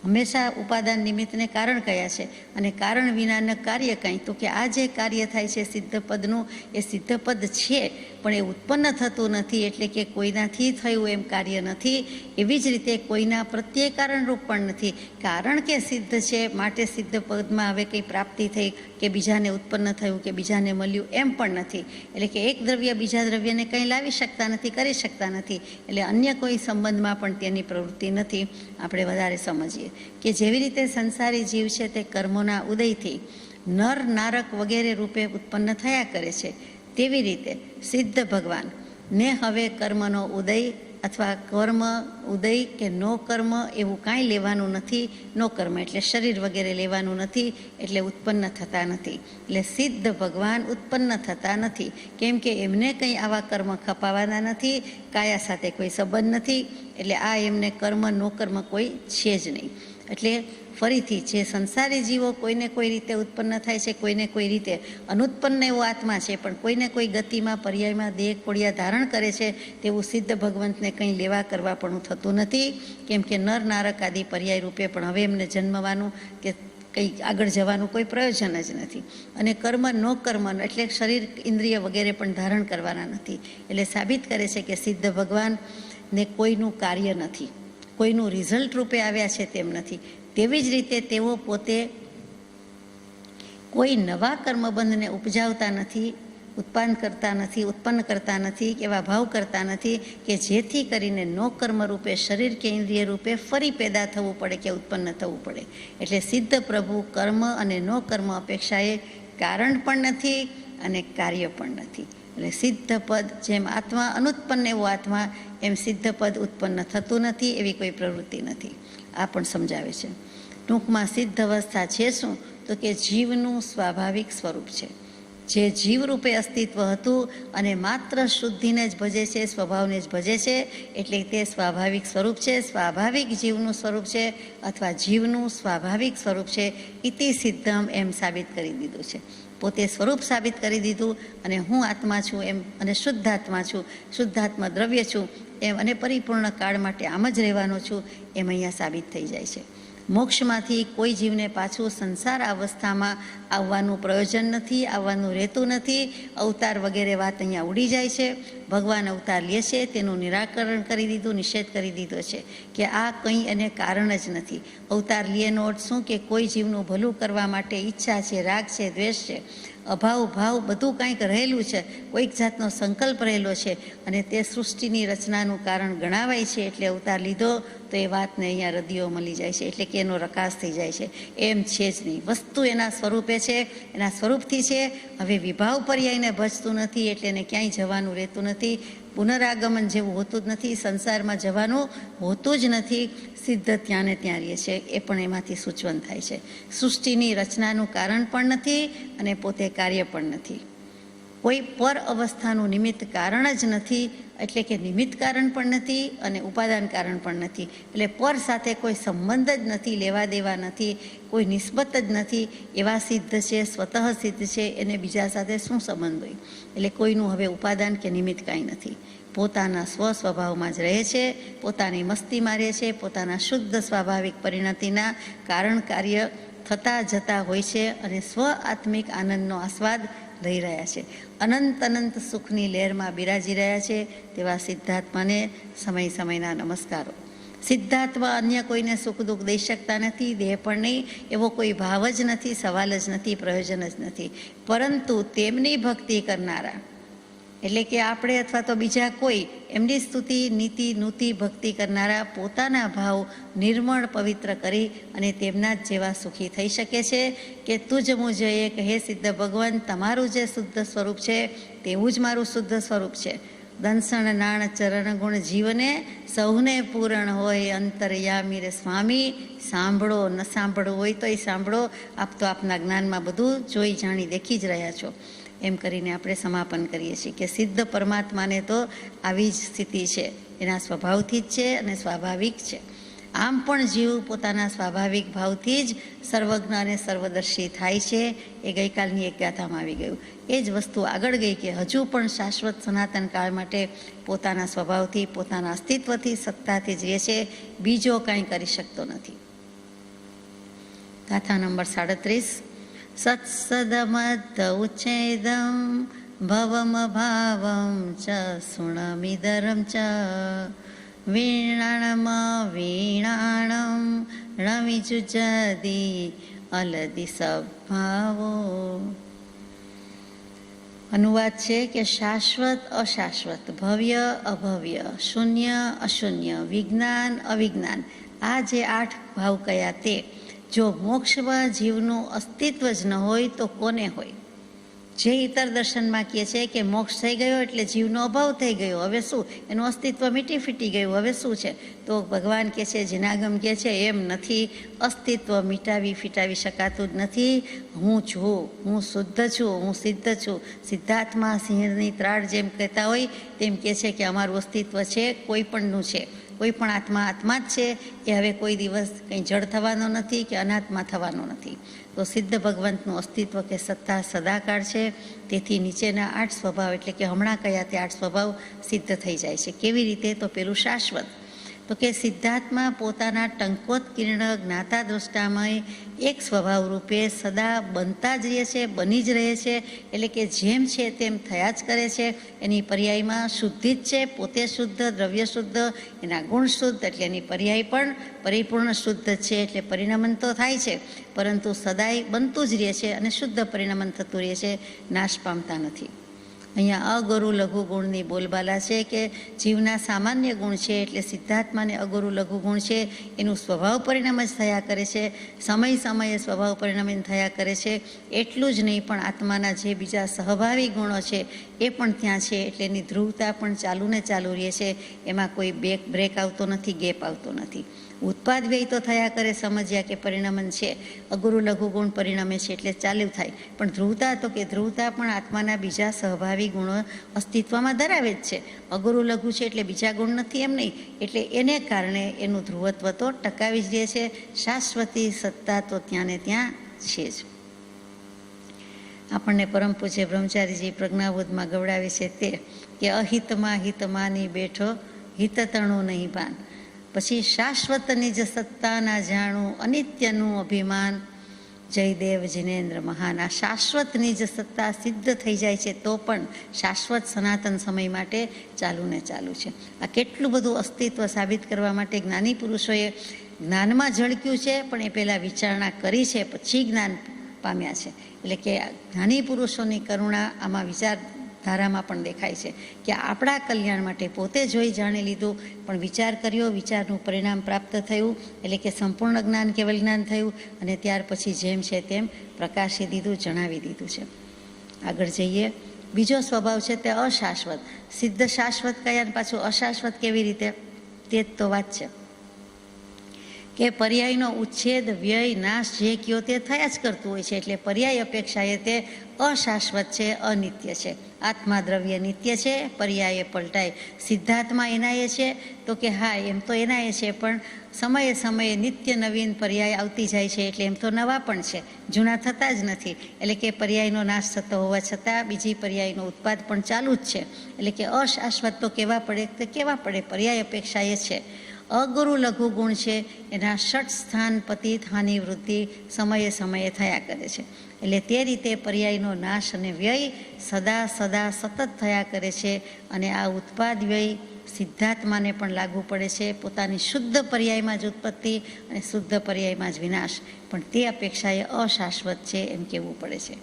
હંમેશા ઉપાદાન નિમિત્તને કારણ કયા છે અને કારણ વિનાના કાર્ય કંઈ. તો કે આ જે કાર્ય થાય છે સિદ્ધ પદનું એ સિદ્ધ પદ છે પણ એ ઉત્પન્ન થતું નથી. એટલે કે કોઈનાથી થયું એમ કાર્ય નથી. એવી જ રીતે કોઈના પ્રત્યે કારણરૂપ પણ નથી. કારણ કે સિદ્ધ છે માટે સિદ્ધ પદમાં હવે કંઈ પ્રાપ્તિ થઈ કે બીજાને ઉત્પન્ન થયું કે બીજાને મળ્યું એમ પણ નથી. એટલે કે એક દ્રવ્ય બીજા દ્રવ્યને કંઈ લાવી શકતા નથી, કરી શકતા નથી. એટલે અન્ય કોઈ સંબંધમાં પણ તેની પ્રવૃત્તિ નથી. આપણે વધારે સમજીએ કે જેવી રીતે સંસારી જીવ છે તે કર્મોના ઉદયથી નર નારક વગેરે રૂપે ઉત્પન્ન થયા કરે છે, તેવી રીતે સિદ્ધ ભગવાન ને હવે કર્મનો ઉદય અથવા કર્મ ઉદય કે નો કર્મ એવું કાંઈ લેવાનું નથી. નો કર્મ એટલે શરીર વગેરે લેવાનું નથી, એટલે ઉત્પન્ન થતા નથી. એટલે સિદ્ધ ભગવાન ઉત્પન્ન થતા નથી, કેમ કે એમને કંઈ આવા કર્મ ખપાવાના નથી, કાયા સાથે કોઈ સંબંધ નથી. એટલે આ એમને કર્મ નો કર્મ કોઈ છે જ નહીં. એટલે ફરીથી જે સંસારી જીવો કોઈને કોઈ રીતે ઉત્પન્ન થાય છે, કોઈને કોઈ રીતે અનુત્પન્ન એવો આત્મા છે, પણ કોઈને કોઈ ગતિમાં પર્યાયમાં દેહ કોળિયા ધારણ કરે છે, તેવું સિદ્ધ ભગવંતને કંઈ લેવા કરવા પણ થતું નથી. કેમ કે નર નારક આદિ પર્યાય રૂપે પણ હવે એમને જન્મવાનું કે કંઈ આગળ જવાનું કોઈ પ્રયોજન જ નથી. અને કર્મ નો કર્મ એટલે શરીર ઇન્દ્રિય વગેરે પણ ધારણ કરવાના નથી. એટલે સાબિત કરે છે કે સિદ્ધ ભગવાનને કોઈનું કાર્ય નથી, કોઈનું રિઝલ્ટ રૂપે આવ્યા છે તેમ નથી. તેવી જ રીતે તેઓ પોતે કોઈ નવા કર્મબંધને ઉપજાવતા નથી, ઉત્પન્ન કરતા નથી, એવા ભાવ કરતા નથી કે જેથી કરીને નો કર્મ રૂપે શરીર કે ઇન્દ્રિય રૂપે ફરી પેદા થવું પડે કે ઉત્પન્ન થવું પડે. એટલે સિદ્ધ પ્રભુ કર્મ અને નો કર્મ અપેક્ષાએ કારણ પણ નથી અને કાર્ય પણ નથી. એટલે સિદ્ધ પદ જેમ આત્મા અનુત્પન્ન એવો આત્મા, એમ સિદ્ધ પદ ઉત્પન્ન થતું નથી, એવી કોઈ પ્રવૃત્તિ નથી. આ પણ સમજાવે છે. ટૂંકમાં સિદ્ધ અવસ્થા છે શું? તો કે જીવનું સ્વાભાવિક સ્વરૂપ છે. જે જીવરૂપે અસ્તિત્વ હતું અને માત્ર શુદ્ધિને જ ભજે છે, સ્વભાવને જ ભજે છે, એટલે તે સ્વાભાવિક સ્વરૂપ છે. સ્વાભાવિક જીવનું સ્વરૂપ છે અથવા જીવનું સ્વાભાવિક સ્વરૂપ છે. ઇતિ સિદ્ધમ એમ સાબિત કરી દીધું છે. પોતે સ્વરૂપ સાબિત કરી દીધું અને હું આત્મા છું એમ, અને શુદ્ધાત્મા છું, શુદ્ધાત્મા દ્રવ્ય છું એમ, અને પરિપૂર્ણ કાળ માટે આમ જ રહેવાનો છું એમ અહીંયા સાબિત થઈ જાય છે. મોક્ષમાંથી કોઈ જીવને પાછું સંસાર અવસ્થામાં આવવાનું પ્રયોજન નથી, આવવાનું રહેતું નથી. અવતાર વગેરે વાત અહીંયા ઉડી જાય છે. ભગવાન અવતાર લે છે તેનું નિરાકરણ કરી દીધું, નિષેધ કરી દીધો છે કે આ કંઈ એને કારણ જ નથી. અવતાર લેનો અર્થ શું? કે કોઈ જીવનું ભલું કરવા માટે ઈચ્છા છે, રાગ છે, દ્વેષ છે, અભાવ ભાવ બધું કંઈક રહેલું છે, કોઈક જાતનો સંકલ્પ રહેલો છે અને તે સૃષ્ટિની રચનાનું કારણ ગણાવાય છે. એટલે અવતાર લીધો તો એ વાતને અહીંયા રદિયો મળી જાય છે, એટલે કે એનો રકાસ થઈ જાય છે. એમ છે જ નહીં. વસ્તુ એના સ્વરૂપે છે, એના સ્વરૂપથી છે. હવે વિભાવ પર્યાયને ભજતું નથી, એટલે એને ક્યાંય જવાનું રહેતું નથી. પુનરાગમન જેવું હોતું જ નથી, સંસારમાં જવાનું હોતું જ નથી. સિદ્ધ ત્યાં ને ત્યાં રહે છે, એ પણ એમાંથી સૂચવન થાય છે. સૃષ્ટિની રચનાનું કારણ પણ નથી અને પોતે કાર્ય પણ નથી. કોઈ પર અવસ્થાનું નિમિત્ત કારણ જ નથી, એટલે કે નિમિત્ત કારણ પણ નથી અને ઉપાદાન કારણ પણ નથી. એટલે પર સાથે કોઈ સંબંધ જ નથી, લેવા દેવા નથી, કોઈ નિસ્બત જ નથી. એવા સિદ્ધ છે, સ્વતઃ સિદ્ધ છે, એને બીજા સાથે શું સંબંધ હોય? એટલે કોઈનું હવે ઉપાદાન કે નિમિત્ત કાંઈ નથી. પોતાના સ્વસ્વભાવમાં જ રહે છે, પોતાની મસ્તીમાં રહે છે, પોતાના શુદ્ધ સ્વાભાવિક પરિણતિના કારણ કાર્ય થતા જતા હોય છે અને સ્વ આત્મિક આનંદનો આસ્વાદ લઈ રહ્યા છે. અનંત અનંત સુખની લહેરમાં બિરાજી રહ્યા છે. તેવા સિદ્ધાત્માને સમય સમયના નમસ્કારો. સિદ્ધાત્મા અન્ય કોઈને સુખ દુઃખ દઈ શકતા નથી, દેહ પણ નહીં, એવો કોઈ ભાવ જ નથી, સવાલ જ નથી, પ્રયોજન જ નથી. પરંતુ તેમની ભક્તિ કરનારા, એટલે કે આપણે અથવા તો બીજા કોઈ, એમની સ્તુતિ નીતિ નૂતિ ભક્તિ કરનારા પોતાના ભાવ નિર્મળ પવિત્ર કરી અને તેમના જ જેવા સુખી થઈ શકે છે. કે તુજ મુજ એક, હે સિદ્ધ ભગવાન, તમારું જે શુદ્ધ સ્વરૂપ છે તેવું જ મારું શુદ્ધ સ્વરૂપ છે. દંસણ નાણ ચરણ ગુણ જીવને સૌને પૂરણ હોય, અંતરયામી રે સ્વામી, સાંભળો. ન સાંભળવું હોય તો એ સાંભળો. આપ તો આપના જ્ઞાનમાં બધું જોઈ જાણી દેખી જ રહ્યા છો. એમ કરીને આપણે સમાપન કરીએ છીએ કે સિદ્ધ પરમાત્માને તો આવી જ સ્થિતિ છે, એના સ્વભાવથી જ છે અને સ્વાભાવિક છે. આમ પણ જીવ પોતાના સ્વાભાવિક ભાવથી જ સર્વજ્ઞ અને સર્વદર્શી થાય છે. એ ગઈકાલની એક ગાથામાં આવી ગયું. એ જ વસ્તુ આગળ ગઈ કે હજુ પણ શાશ્વત સનાતન કાળ માટે પોતાના સ્વભાવથી, પોતાના અસ્તિત્વથી, સત્તાથી જ રહે છે, બીજો કાંઈ કરી શકતો નથી. ગાથા નંબર 37. સત્સદમદ્ ઉચ્છેદમ ભવમ ભાવમ ચ સુણમિદરમ ચ વીણાણમ વીણાણમ રવિજુજદી અલદિ સભાવો. અનુવાદ છે કે શાશ્વત અશાશ્વત, ભવ્ય અભવ્ય, શૂન્ય અશૂન્ય, વિજ્ઞાન અવિજ્ઞાન, આ જે 8 ભાવ કયા તે જો મોક્ષમાં જીવનું અસ્તિત્વ જ ન હોય તો કોને હોય? જે ઇતર દર્શનમાં કહે છે કે મોક્ષ થઈ ગયો એટલે જીવનો અભાવ થઈ ગયો, હવે શું, એનું અસ્તિત્વ મીટી ફીટી ગયું, હવે શું છે? તો ભગવાન કહે છે, જનાગમ કહે છે એમ નથી, અસ્તિત્વ મીટાવી ફીટાવી શકાતું જ નથી. હું છું, હું શુદ્ધ છું, હું સિદ્ધ છું. સિદ્ધાર્થમાં સિંહની ત્રાળ જેમ કહેતા હોય તેમ કહે છે કે અમારું અસ્તિત્વ છે, કોઈ પણનું છે. કોઈ પણ આત્મા આત્મા જ છે, એ હવે કોઈ દિવસ કંઈ જડ થવાનો નથી કે અનાત્મા થવાનો નથી. તો સિદ્ધ ભગવંતનું અસ્તિત્વ કે સત્તા સદાકાળ છે. તેથી નીચેના 8 સ્વભાવ એટલે કે હમણાં કયા તે 8 સ્વભાવ સિદ્ધ થઈ જાય છે. કેવી રીતે? તો પેલું શાશ્વત, તો કે સિદ્ધાર્થમાં પોતાના ટંકોત કિરણ જ્ઞાતા દ્રષ્ટામય એક સ્વભાવ રૂપે સદા બનતા જ રહે છે, બની જ રહે છે. એટલે કે જેમ છે તેમ થયા જ કરે છે. એની પર્યાયમાં શુદ્ધિ જ છે, પોતે શુદ્ધ, દ્રવ્ય શુદ્ધ, એના ગુણ શુદ્ધ, એટલે એની પર્યાય પણ પરિપૂર્ણ શુદ્ધ છે. એટલે પરિણમન તો થાય છે, પરંતુ સદાય બનતું જ રહે છે અને શુદ્ધ પરિણમન થતું રહે છે, નાશ પામતા નથી. અહીંયા અગુરુ લઘુ ગુણની બોલબાલા છે કે જીવના સામાન્ય ગુણ છે, એટલે સિદ્ધાત્માને અગુરુ લઘુ ગુણ છે, એનું સ્વભાવ પરિણામ જ થયા કરે છે, સમય સમયે સ્વભાવ પરિણામ થયા કરે છે. એટલું જ નહીં, પણ આત્માના જે બીજા સ્વભાવી ગુણો છે એ પણ ત્યાં છે, એટલે એની ધ્રુવતા પણ ચાલુ ને ચાલુ રહે છે. એમાં કોઈ બ્રેક આવતો નથી, ગેપ આવતો નથી. ઉત્પાદ વ્યય તો થયા કરે, સમજ્યા કે પરિણમન છે, અગુરુ લઘુ ગુણ પરિણમે છે એટલે ચાલુ થાય. પણ ધ્રુવતા, તો કે ધ્રુવતા પણ આત્માના બીજા સ્વભાવી ગુણો અસ્તિત્વમાં ધરાવે જ છે. અગુરુ લઘુ છે એટલે બીજા ગુણ નથી એમ નહીં, એટલે એને કારણે એનું ધ્રુવત્વ તો ટકાવી જ રહે છે. શાશ્વતી સત્તા તો ત્યાં ને ત્યાં છે જ. આપણને પરમ પૂજ્ય બ્રહ્મચારીજી પ્રજ્ઞાબોધમાં ગવડાવે છે તે કે અહિતમાં હિતમાની બેઠો, હિતતણું નહીં ભાન. પછી શાશ્વત નિજ સત્તાના જાણું, અનિત્યનું અભિમાન, જયદેવ જિનેન્દ્ર મહાન. આ શાશ્વત નિજ સત્તા સિદ્ધ થઈ જાય છે તો પણ શાશ્વત સનાતન સમય માટે ચાલુ ને ચાલુ છે. આ કેટલું બધું અસ્તિત્વ સાબિત કરવા માટે જ્ઞાની પુરુષોએ જ્ઞાનમાં ઝળક્યું છે, પણ એ પહેલાં વિચારણા કરી છે, પછી જ્ઞાન પામ્યા છે. એટલે કે જ્ઞાની પુરુષોની કરુણા આમાં વિચારધારામાં પણ દેખાય છે કે આપણા કલ્યાણ માટે પોતે જોઈ જાણી લીધું, પણ વિચાર કર્યો, વિચારનું પરિણામ પ્રાપ્ત થયું, એટલે કે સંપૂર્ણ જ્ઞાન કેવલ જ્ઞાન થયું, અને ત્યાર પછી જેમ છે તેમ પ્રકાશી દીધું, જણાવી દીધું છે. આગળ જઈએ. બીજો સ્વભાવ છે તે અશાશ્વત. સિદ્ધ શાશ્વત કયા, પાછું અશાશ્વત કેવી રીતે? તે જ તો વાત છે કે પર્યાયનો ઉચ્છેદ, વ્યય, નાશ જે કયો તે થયા જ કરતું હોય છે. એટલે પર્યાય અપેક્ષાએ તે અશાશ્વત છે, અનિત્ય છે. આત્મા દ્રવ્ય નિત્ય છે, પર્યાય પલટાય. સિદ્ધાર્થમાં એનાય છે, તો કે હા એમ તો એનાય છે, પણ સમયે સમયે નિત્ય નવીન પર્યાય આવતી જાય છે, એટલે એમ તો નવા પણ છે, જૂના થતા જ નથી. એટલે કે પર્યાયનો નાશ થતો હોવા છતાં બીજી પર્યાયનો ઉત્પાદ પણ ચાલુ જ છે. એટલે કે અશાશ્વત તો કેવા પડે, તો કેવા પડે, પર્યાય અપેક્ષાએ છે. અગુરુ લઘુ ગુણ છે, એના ષટ સ્થાન પતિત હાનિ વૃદ્ધિ સમયે સમયે થયા કરે છે. એટલે તે રીતે પર્યાયનો નાશ અને વ્યય સદા સદા સતત થયા કરે છે. અને આ ઉત્પાદ વ્યય સિદ્ધાત્માને પણ લાગુ પડે છે. પોતાની શુદ્ધ પર્યાયમાં જ ઉત્પત્તિ અને શુદ્ધ પર્યાયમાં જ વિનાશ, પણ તે અપેક્ષાએ અશાશ્વત છે એમ કહેવું પડે છે.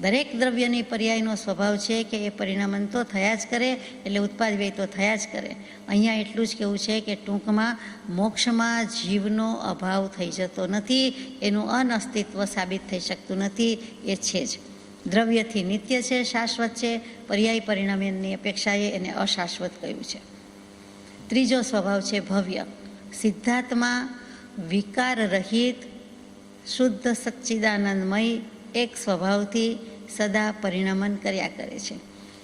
દરેક દ્રવ્યની પર્યાયનો સ્વભાવ છે કે એ પરિણામન તો થયા જ કરે, એટલે ઉત્પાદ વ્યય તો થયા જ કરે. અહીંયા એટલું જ કહેવું છે કે ટૂંકમાં મોક્ષમાં જીવનો અભાવ થઈ જતો નથી, એનું અનઅસ્તિત્વ સાબિત થઈ શકતું નથી, એ છે જ. દ્રવ્યથી નિત્ય છે, શાશ્વત છે, પર્યાય પરિણામની અપેક્ષાએ એને અશાશ્વત કહ્યું છે. ત્રીજો સ્વભાવ છે ભવ્ય. સિદ્ધાર્થમાં વિકાર રહિત શુદ્ધ સચ્ચિદાનંદમય એક સ્વભાવથી સદા પરિણમન કર્યા કરે છે.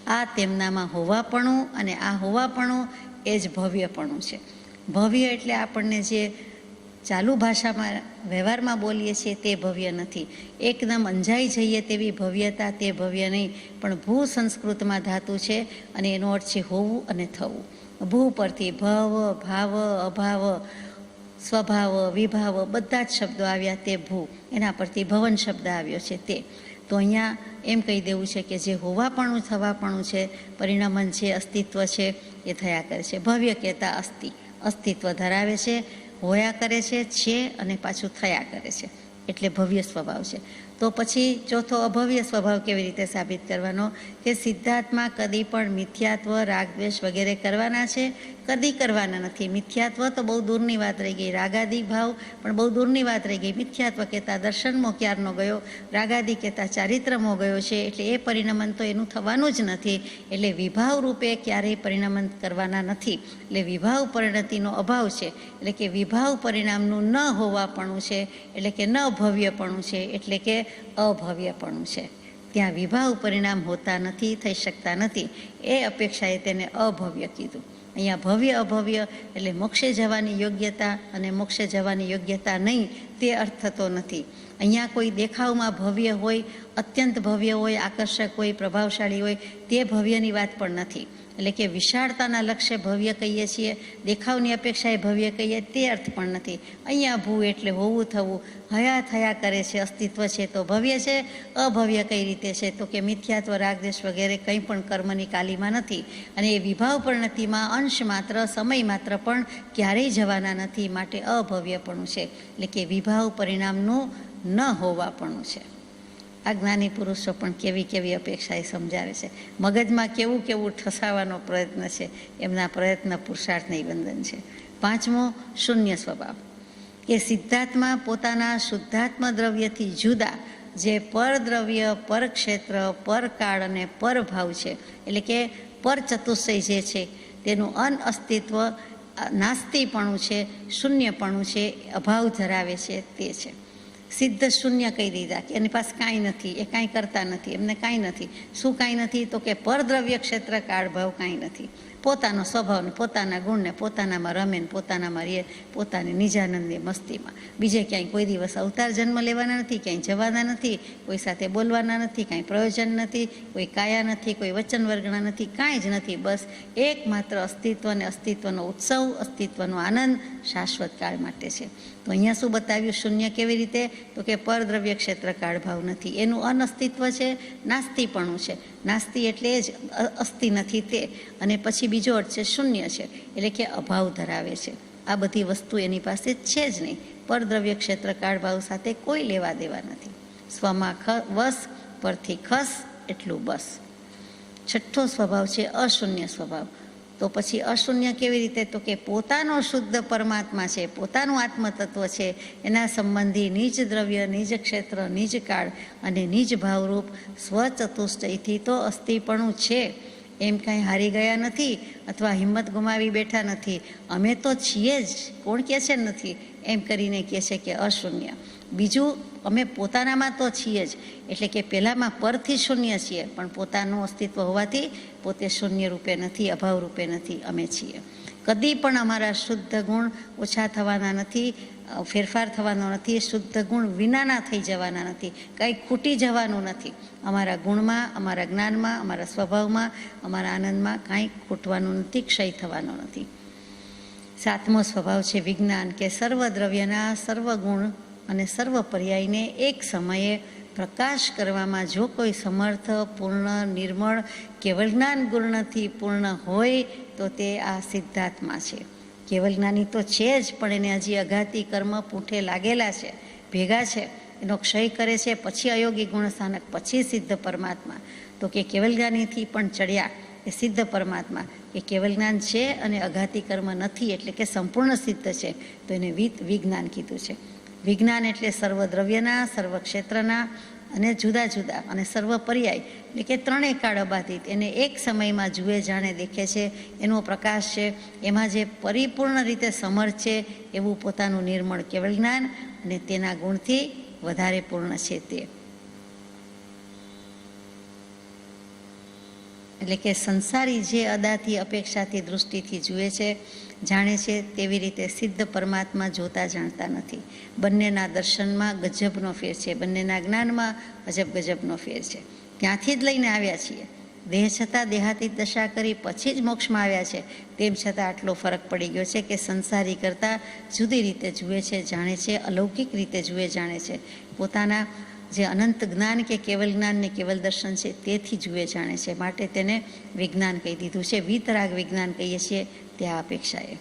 આ તેમનામાં હોવાપણું, અને આ હોવાપણું એ જ ભવ્યપણું છે. ભવ્ય એટલે આપણને જે ચાલુ ભાષામાં વ્યવહારમાં બોલીએ છીએ તે ભવ્ય નથી. એકદમ અંજાઈ જઈએ તેવી ભવ્યતા તે ભવ્ય નહીં, પણ ભૂ સંસ્કૃતમાં ધાતુ છે, અને એનો અર્થ છે હોવું અને થવું. ભૂ પરથી ભવ, ભાવ, અભાવ, સ્વભાવ, વિભાવ બધા જ શબ્દો આવ્યા, તે ભૂ, એના પરથી ભવન શબ્દ આવ્યો છે તે. તો અહીંયા એમ કહી દેવું છે કે જે હોવાપણું, થવાપણું છે, પરિણમન છે, અસ્તિત્વ છે, એ થયા કરે છે. ભવ્ય કહેતા અસ્તિત્વ ધરાવે છે, હોયા કરે છે, અને પાછું થયા કરે છે, એટલે ભવ્ય સ્વભાવ છે. તો પછી ચોથો અભવ્ય સ્વભાવ કેવી રીતે સાબિત કરવાનો કે સિદ્ધાર્થમાં કદી પણ મિથ્યાત્વ, રાગદ્વેષ વગેરે કરવાના છે? કદી કરવાના નથી. મિથ્યાત્વ તો બહુ દૂરની વાત રહી ગઈ, રાગાદી ભાવ પણ બહુ દૂરની વાત રહી ગઈ. મિથ્યાત્વ કહેતા દર્શનમો ક્યારનો ગયો, રાગાદી કહેતા ચારિત્રમો ગયો છે, એટલે એ પરિણમન તો એનું થવાનું જ નથી. એટલે વિભાવ રૂપે ક્યારેય પરિણમન કરવાના નથી. એટલે વિભાવ પરિણતિનો અભાવ છે, એટલે કે વિભાવ પરિણામનું ન હોવાપણું છે, એટલે કે ન ભવ્યપણું છે, એટલે કે અભવ્યપણું છે. ત્યાં વિભાવ પરિણામ હોતા નથી, થઈ શકતા નથી. એ અપેક્ષાએ તેને અભવ્ય કીધું. અહીંયા ભવ્ય અભવ્ય એટલે મોક્ષે જવાની યોગ્યતા અને મોક્ષે જવાની યોગ્યતા નહીં તે અર્થ થતો નથી. અહીંયા કોઈ દેખાવમાં ભવ્ય હોય, અત્યંત ભવ્ય હોય, આકર્ષક હોય, પ્રભાવશાળી હોય, તે ભવ્યની વાત પણ નથી. એટલે કે વિશાળતાના લક્ષ્ય ભવ્ય કહીએ છીએ, દેખાવની અપેક્ષાએ ભવ્ય કહીએ તે અર્થ પણ નથી. અહીંયા ભૂ એટલે હોવું થવું, હયા થયા કરે છે, અસ્તિત્વ છે તો ભવ્ય છે. અભવ્ય કઈ રીતે છે? તો કે મિથ્યાત્વ, રાગદ્વેષ વગેરે કંઈ પણ કર્મની કાલીમાં નથી. અને એ વિભાવ પરિણતિમાં અંશ માત્ર, સમય માત્ર પણ ક્યારેય જવાના નથી, માટે અભવ્યપણું છે. એટલે કે વિભાવ પરિણામનું ન હોવાપણું છે. આ જ્ઞાની પુરુષો પણ કેવી કેવી અપેક્ષા એ સમજાવે છે. મગજમાં કેવું કેવું ઠસાવાનો પ્રયત્ન છે, એમના પ્રયત્ન પુરુષાર્થને વંદન છે. પાંચમો, શૂન્ય સ્વભાવ. કે સિદ્ધાર્થમાં પોતાના શુદ્ધાત્મ દ્રવ્યથી જુદા જે પરદ્રવ્ય, પરક્ષેત્ર, પરકાળ અને પરભાવ છે, એટલે કે પર ચતુષ્ટય જે છે તેનું અનઅસ્તિત્વ, નાસ્તિપણું છે, શૂન્યપણું છે, અભાવ ધરાવે છે તે છે. સિદ્ધ શૂન્ય કહી દીધા કે એની પાસે કાંઈ નથી, એ કાંઈ કરતા નથી, એમને કાંઈ નથી. શું કાંઈ નથી? તો કે પરદ્રવ્ય, ક્ષેત્ર, કાળ, ભાવ કાંઈ નથી. પોતાનો સ્વભાવને, પોતાના ગુણને પોતાનામાં રમે ને પોતાનામાં રહે, પોતાની નિજાનંદની મસ્તીમાં. બીજે ક્યાંય કોઈ દિવસ અવતાર જન્મ લેવાના નથી, ક્યાંય જવાના નથી, કોઈ સાથે બોલવાના નથી, કાંઈ પ્રયોજન નથી, કોઈ કાયા નથી, કોઈ વચન વર્ગણા નથી, કાંઈ જ નથી. બસ એકમાત્ર અસ્તિત્વ અને અસ્તિત્વનો ઉત્સવ, અસ્તિત્વનો આનંદ શાશ્વત કાળ માટે છે. તો અહીંયા શું બતાવ્યું? શૂન્ય કેવી રીતે? તો કે પરદ્રવ્ય, ક્ષેત્ર, કાળ, ભાવ નથી. એનું અનઅસ્તિત્વ છે, નાસ્તિપણું છે. નાસ્તિ એટલે જ અસ્તિ નથી તે. અને પછી બીજો અર્થ છે શૂન્ય છે, એટલે કે અભાવ ધરાવે છે. આ બધી વસ્તુ એની પાસે છે જ નહીં. પરદ્રવ્ય, ક્ષેત્ર, કાળ, ભાવ સાથે કોઈ લેવા દેવા નથી. સ્વમાં વસ, પરથી ખસ એટલું બસ. છઠ્ઠો સ્વભાવ છે અશૂન્ય સ્વભાવ. તો પછી અશૂન્ય કેવી રીતે? તો કે પોતાનો શુદ્ધ પરમાત્મા છે, પોતાનું આત્મતત્વ છે, એના સંબંધી નિજ દ્રવ્ય, નિજ ક્ષેત્ર, નિજ કાળ અને નિજ ભાવરૂપ સ્વચતુષ્ટયથી તો અસ્તિપણું છે. એમ કાંઈ હારી ગયા નથી અથવા હિંમત ગુમાવી બેઠા નથી. અમે તો છીએ જ, કોણ કહે છે નથી? એમ કરીને કહે છે કે અશૂન્ય. બીજું, અમે પોતાનામાં તો છીએ જ, એટલે કે પહેલાંમાં પરથી શૂન્ય છીએ, પણ પોતાનું અસ્તિત્વ હોવાથી પોતે શૂન્ય રૂપે નથી, અભાવ રૂપે નથી, અમે છીએ. કદી પણ અમારા શુદ્ધ ગુણ ઓછા થવાના નથી, ફેરફાર થવાનો નથી, શુદ્ધ ગુણ વિનાના થઈ જવાના નથી, કંઈ ખૂટી જવાનું નથી. અમારા ગુણમાં, અમારા જ્ઞાનમાં, અમારા સ્વભાવમાં, અમારા આનંદમાં કાંઈ ખૂટવાનું નથી, ક્ષય થવાનો નથી. સાતમો સ્વભાવ છે વિજ્ઞાન. કે સર્વ દ્રવ્યના, સર્વ ગુણ અને સર્વ પર્યાયને એક સમયે પ્રકાશ કરવામાં જો કોઈ સમર્થ, પૂર્ણ, નિર્મળ, કેવલ જ્ઞાન ગુણથી પૂર્ણ હોય તો તે આ સિદ્ધાર્થમાં છે. કેવલ જ્ઞાની તો છે જ, પણ એને હજી અઘાતી કર્મ પૂંઠે લાગેલા છે, ભેગા છે, એનો ક્ષય કરે છે, પછી અયોગી ગુણસ્થાનક, પછી સિદ્ધ પરમાત્મા. તો કે કેવલ જ્ઞાનીથી પણ ચડ્યા એ સિદ્ધ પરમાત્મા, કે કેવલ જ્ઞાન છે અને અઘાતી કર્મ નથી, એટલે કે સંપૂર્ણ સિદ્ધ છે, તો એને વિજ્ઞાન કીધું છે. વિજ્ઞાન એટલે સર્વ દ્રવ્યના, સર્વ ક્ષેત્રના અને જુદા જુદા અને સર્વ પર્યાય, એટલે કે ત્રણેય કાળ અબાધિત, એને એક સમયમાં જુએ, જાણે, દેખે છે, એનો પ્રકાશ છે. એમાં જે પરિપૂર્ણ રીતે સમર્થ છે એવું પોતાનું નિર્મળ કેવલ જ્ઞાન અને તેના ગુણથી વધારે પૂર્ણ છે તે. એટલે કે સંસારી જે અદાથી, અપેક્ષાથી, દૃષ્ટિથી જુએ છે, જાણે છે, તેવી રીતે સિદ્ધ પરમાત્મા જોતા જાણતા નથી. બંનેના દર્શનમાં ગજબનો ફેર છે, બંનેના જ્ઞાનમાં ગજબનો ફેર છે. ત્યાંથી જ લઈને આવ્યા છીએ. દેહ છતાં દેહાતીત દશા કરી પછી જ મોક્ષમાં આવ્યા છે, તેમ છતાં આટલો ફરક પડી ગયો છે કે સંસારી કરતાં જુદી રીતે જુએ છે, જાણે છે, અલૌકિક રીતે જુએ, જાણે છે. પોતાના જે અનંત જ્ઞાન કે કેવલ જ્ઞાન ને કેવલ દર્શન છે તેથી જુએ, જાણે છે, માટે તેને વિજ્ઞાન કહી દીધું છે. વીતરાગ વિજ્ઞાન કહીએ છીએ તે આ અપેક્ષાએ.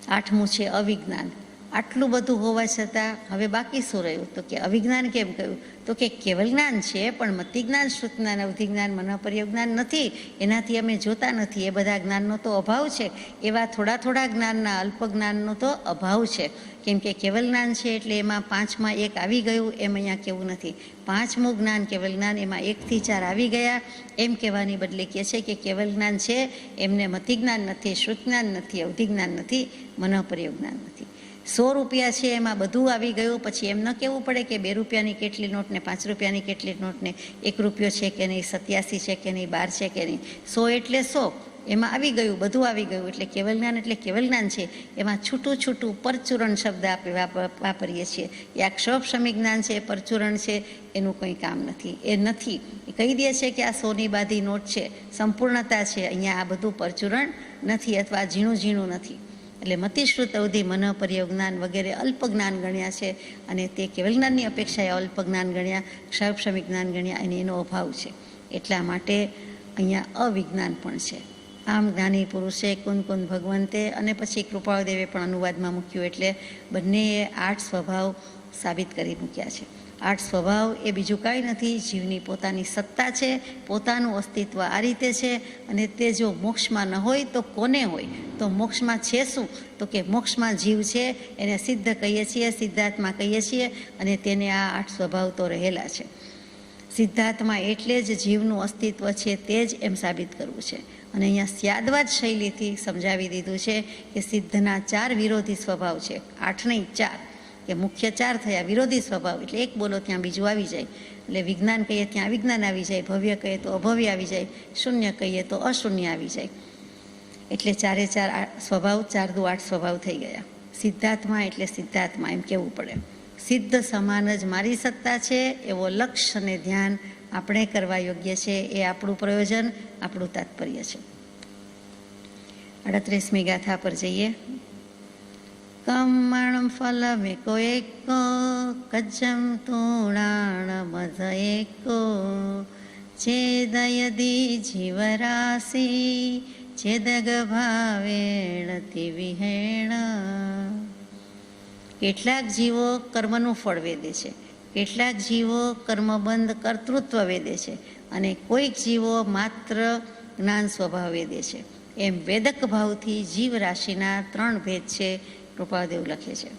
આઠમું છે અવિજ્ઞાન. આટલું બધું હોવા છતાં હવે બાકી શું રહ્યું? તો કે અવિજ્ઞાન કેમ કહ્યું? તો કે કેવલ જ્ઞાન છે, પણ મતિ જ્ઞાન, શ્રુત જ્ઞાન, અવધિ જ્ઞાન, મનોપર્ય જ્ઞાન નથી. એનાથી અમે જોતા નથી. એ બધા જ્ઞાનનો તો અભાવ છે. એવા થોડા થોડા જ્ઞાનના, અલ્પ જ્ઞાનનો તો અભાવ છે. કેમ કે કેવલ જ્ઞાન છે એટલે એમાં 5માં 1 આવી ગયું એમ અહીંયા કેવું નથી. 5મું જ્ઞાન કેવલ જ્ઞાન, એમાં 1 થી 4 આવી ગયા એમ કહેવાની બદલે કહે છે કે કેવલ જ્ઞાન છે એમને મતિ જ્ઞાન નથી, શ્રુત જ્ઞાન નથી, અવધિ જ્ઞાન નથી, મનોપર્ય જ્ઞાન નથી. 100 રૂપિયા છે એમાં બધું આવી ગયું. પછી એમ ન કહેવું પડે કે 2 રૂપિયાની કેટલી નોટ ને 5 રૂપિયાની કેટલી નોટ ને 1 રૂપિયો છે કે નહીં, 87 છે કે નહીં, 12 છે કે નહીં. 100 એટલે 100, એમાં આવી ગયું, બધું આવી ગયું. એટલે કેવલ જ્ઞાન એટલે કેવલ જ્ઞાન છે. એમાં છૂટું છૂટું પરચુરણ શબ્દ આપણે વાપરીએ છીએ. એ આ ક્ષોભક્ષમી જ્ઞાન છે, પરચુરણ છે, એનું કંઈ કામ નથી. એ નથી. એ કહી દે છે કે આ 100ની બાધી નોટ છે, સંપૂર્ણતા છે. અહીંયા આ બધું પરચુરણ નથી અથવા ઝીણું ઝીણું નથી. એટલે મતિશ્રુત, અવધિ, મનોપર્ય જ્ઞાન વગેરે અલ્પ જ્ઞાન ગણ્યા છે અને તે કેવલ જ્ઞાનની અપેક્ષાએ અલ્પ જ્ઞાન ગણ્યા, ક્ષોભક્ષમી જ્ઞાન ગણ્યા અને એનો અભાવ છે. એટલા માટે અહીંયા અવિજ્ઞાન પણ છે. આમ જ્ઞાની પુરુષે કુન કુન ભગવંતે અને પછી કૃપાળદેવે પણ અનુવાદમાં મૂક્યું. એટલે બંનેએ 8 સ્વભાવ સાબિત કરી મૂક્યા છે. 8 સ્વભાવ એ બીજું કાંઈ નથી, જીવની પોતાની સત્તા છે, પોતાનું અસ્તિત્વ આ રીતે છે. અને તે જો મોક્ષમાં ન હોય તો કોને હોય? તો મોક્ષમાં છે શું? તો કે મોક્ષમાં જીવ છે, એને સિદ્ધ કહીએ છીએ, સિદ્ધાત્મા કહીએ છીએ. અને તેને આ 8 સ્વભાવ તો રહેલા છે. સિદ્ધાત્મા એટલે જ જીવનું અસ્તિત્વ છે તે જ એમ સાબિત કરવું છે. અને અહીંયા સ્યાદવાદ શૈલીથી સમજાવી દીધું છે કે સિદ્ધના 4 વિરોધી સ્વભાવ છે. 8 નહીં, 4. કે મુખ્ય 4 થયા વિરોધી સ્વભાવ. એટલે એક બોલો ત્યાં બીજું આવી જાય. એટલે વિજ્ઞાન કહીએ ત્યાં અવિજ્ઞાન આવી જાય, ભવ્ય કહીએ તો અભવ્ય આવી જાય, શૂન્ય કહીએ તો અશૂન્ય આવી જાય. એટલે 4 સ્વભાવ, 4 દુ 8 સ્વભાવ થઈ ગયા. સિદ્ધાત્મા એટલે સિદ્ધાત્મા એમ કહેવું પડે. સિદ્ધ સમાન જ મારી સત્તા છે એવો લક્ષ્ય અને ધ્યાન આપણે કરવા યોગ્ય છે. એ આપણું પ્રયોજન, આપણું તાત્પર્ય છે. 38મી ગાથા પર જઈએ. કમણ ફલ મેકો એકો કજ્જમ તૂણાણ મધ એકો છેદયદી જીવરાશી છેદગ ભાવેણતિ વિહેણ. કેટલાક જીવો કર્મનું ફળ વેદે છે, કેટલાક જીવો કર્મબંધ કર્તૃત્વ વેદે છે અને કોઈક જીવો માત્ર જ્ઞાન સ્વભાવ વેદે છે. એમ વેદક ભાવથી જીવ રાશિના 3 ભેદ છે. કૃપાદેવ લખે છે.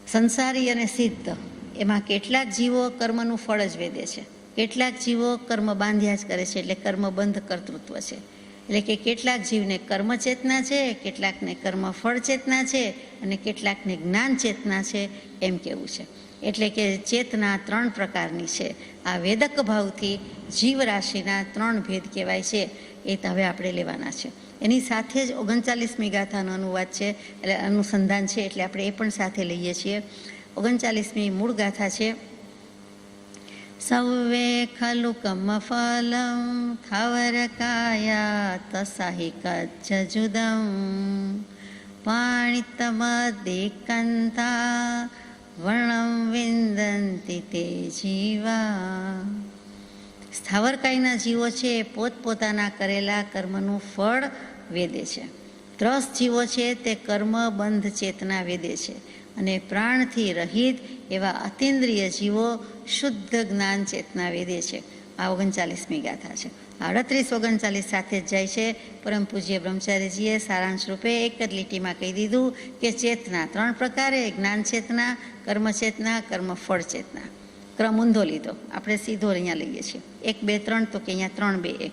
સંસારી અને સિદ્ધ એમાં કેટલાક જીવો કર્મનું ફળ જ વેદે છે, કેટલાક જીવો કર્મ બાંધ્યા જ કરે છે, એટલે કર્મબંધ કર્તૃત્વ છે. એટલે કે કેટલાક જીવને કર્મ ચેતના છે, કેટલાકને કર્મ ફળ ચેતના છે અને કેટલાકને જ્ઞાન ચેતના છે એમ કેવું છે. એટલે કે ચેતના 3 પ્રકારની છે. આ વેદક ભાવથી જીવ રાશિના 3 ભેદ કહેવાય છે. એ હવે આપણે લેવાના છે. એની સાથે જ 39મી ગાથાનો અનુવાદ છે, એટલે અનુસંધાન છે, એટલે આપણે એ પણ સાથે લઈએ છીએ. 39મી મૂળ ગાથા છે. સૌવે ખલુ કમફલમ થાવર કાયા તસાહિ કચ્છ જુદમ પાણિતમદેકંતા વર્ણમ વિંદંતિ તે જીવા. સ્થાવરકાયના જીવો છે એ પોતપોતાના કરેલા કર્મનું ફળ વેદે છે. ત્રસ જીવો છે તે કર્મ બંધ ચેતના વેદે છે અને પ્રાણથી રહિત એવા અતિન્દ્રિય જીવો શુદ્ધ જ્ઞાન ચેતના વેદે છે. આ 39મી ગાથા છે. 38-39 સાથે જ જાય છે. પરમ પૂજ્ય બ્રહ્મચારીજીએ સારાંશ રૂપે એક જ લીટીમાં કહી દીધું કે ચેતના 3 પ્રકારે: જ્ઞાન ચેતના, કર્મ ચેતના, કર્મ ફળ ચેતના. ક્રમ ઊંધો લીધો, આપણે સીધો અહીંયા લઈએ છીએ. 1, 2, 3 તો કે અહીંયા 3, 2, 1.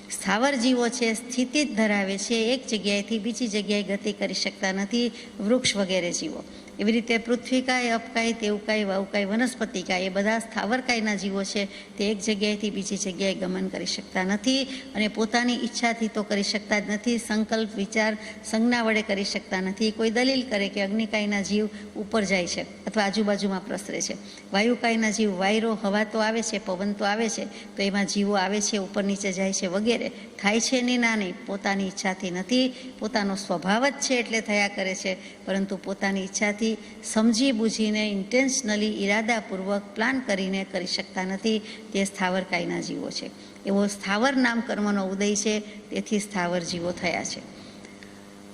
સ્થાવર જીવો છે સ્થિતિ જ ધરાવે છે, એક જગ્યાએથી બીજી જગ્યાએ ગતિ કરી શકતા નથી. વૃક્ષ વગેરે જીવો. એવી રીતે પૃથ્વીકાય, અપકાય, તેવકાય, વાવકાય, વનસ્પતિકાય એ બધા સ્થાવરકાયના જીવો છે. તે એક જગ્યાએથી બીજી જગ્યાએ ગમન કરી શકતા નથી અને પોતાની ઈચ્છાથી તો કરી શકતા જ નથી. સંકલ્પ, વિચાર, સંજ્ઞા વડે કરી શકતા નથી. કોઈ દલીલ કરે કે અગ્નિકાયના જીવ ઉપર જાય છે અથવા આજુબાજુમાં પ્રસરે છે. વાયુકાયના જીવ, વાયરો, હવા તો આવે છે, પવન તો આવે છે, તો એમાં જીવો આવે છે, ઉપર નીચે જાય છે વગેરે. થાય છે ને ના નહીં, પોતાની ઈચ્છાથી નથી. પોતાનો સ્વભાવ જ છે એટલે થયા કરે છે, પરંતુ પોતાની ઈચ્છાથી સમજી બૂજીને ઇન્ટેન્શનલી ઈરાદાપૂર્વક પ્લાન કરીને કરી શકતા નથી. તે સ્થાવરકાયના જીવો છે. એવો સ્થાવર નામ કર્મનો ઉદય છે, તેથી સ્થાવર જીવો થયા છે.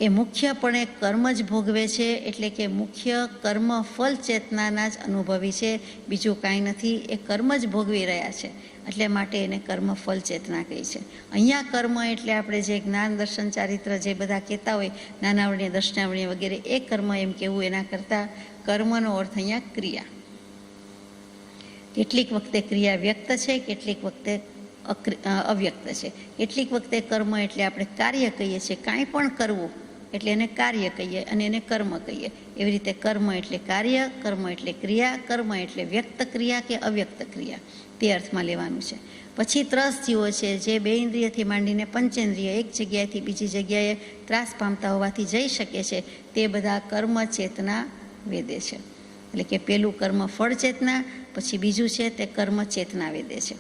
એ મુખ્યપણે કર્મ જ ભોગવે છે, એટલે કે મુખ્ય કર્મ ફલ ચેતનાના જ અનુભવી છે, બીજું કાંઈ નથી. એ કર્મ જ ભોગવી રહ્યા છે, એટલે માટે એને કર્મ ફલ ચેતના કહી છે. અહીંયા કર્મ એટલે આપણે જે જ્ઞાન દર્શન ચારિત્ર જે બધા કહેતા હોય, જ્ઞાનાવરણીય દર્શનાવરણીય વગેરે, એ કર્મ એમ કહેવું, એના કરતાં કર્મનો અર્થ અહીંયા ક્રિયા. કેટલીક વખતે ક્રિયા વ્યક્ત છે, કેટલીક વખતે અવ્યક્ત છે. કેટલીક વખતે કર્મ એટલે આપણે કાર્ય કહીએ છીએ, કાંઈ પણ કરવું એટલે એને કાર્ય કહીએ અને એને કર્મ કહીએ. એવી રીતે કર્મ એટલે કાર્ય, કર્મ એટલે ક્રિયા, કર્મ એટલે વ્યક્ત ક્રિયા કે અવ્યક્ત ક્રિયા, તે અર્થમાં લેવાનું છે. પછી ત્રસ જીવો છે, જે બે ઇન્દ્રિયથી માંડીને પંચેન્દ્રિય એક જગ્યાએથી બીજી જગ્યાએ ત્રાસ પામતા હોવાથી જઈ શકે છે, તે બધા કર્મ ચેતના વેદે છે. એટલે કે પેલું કર્મ ફળ ચેતના, પછી બીજું છે તે કર્મ ચેતના વેદે છે.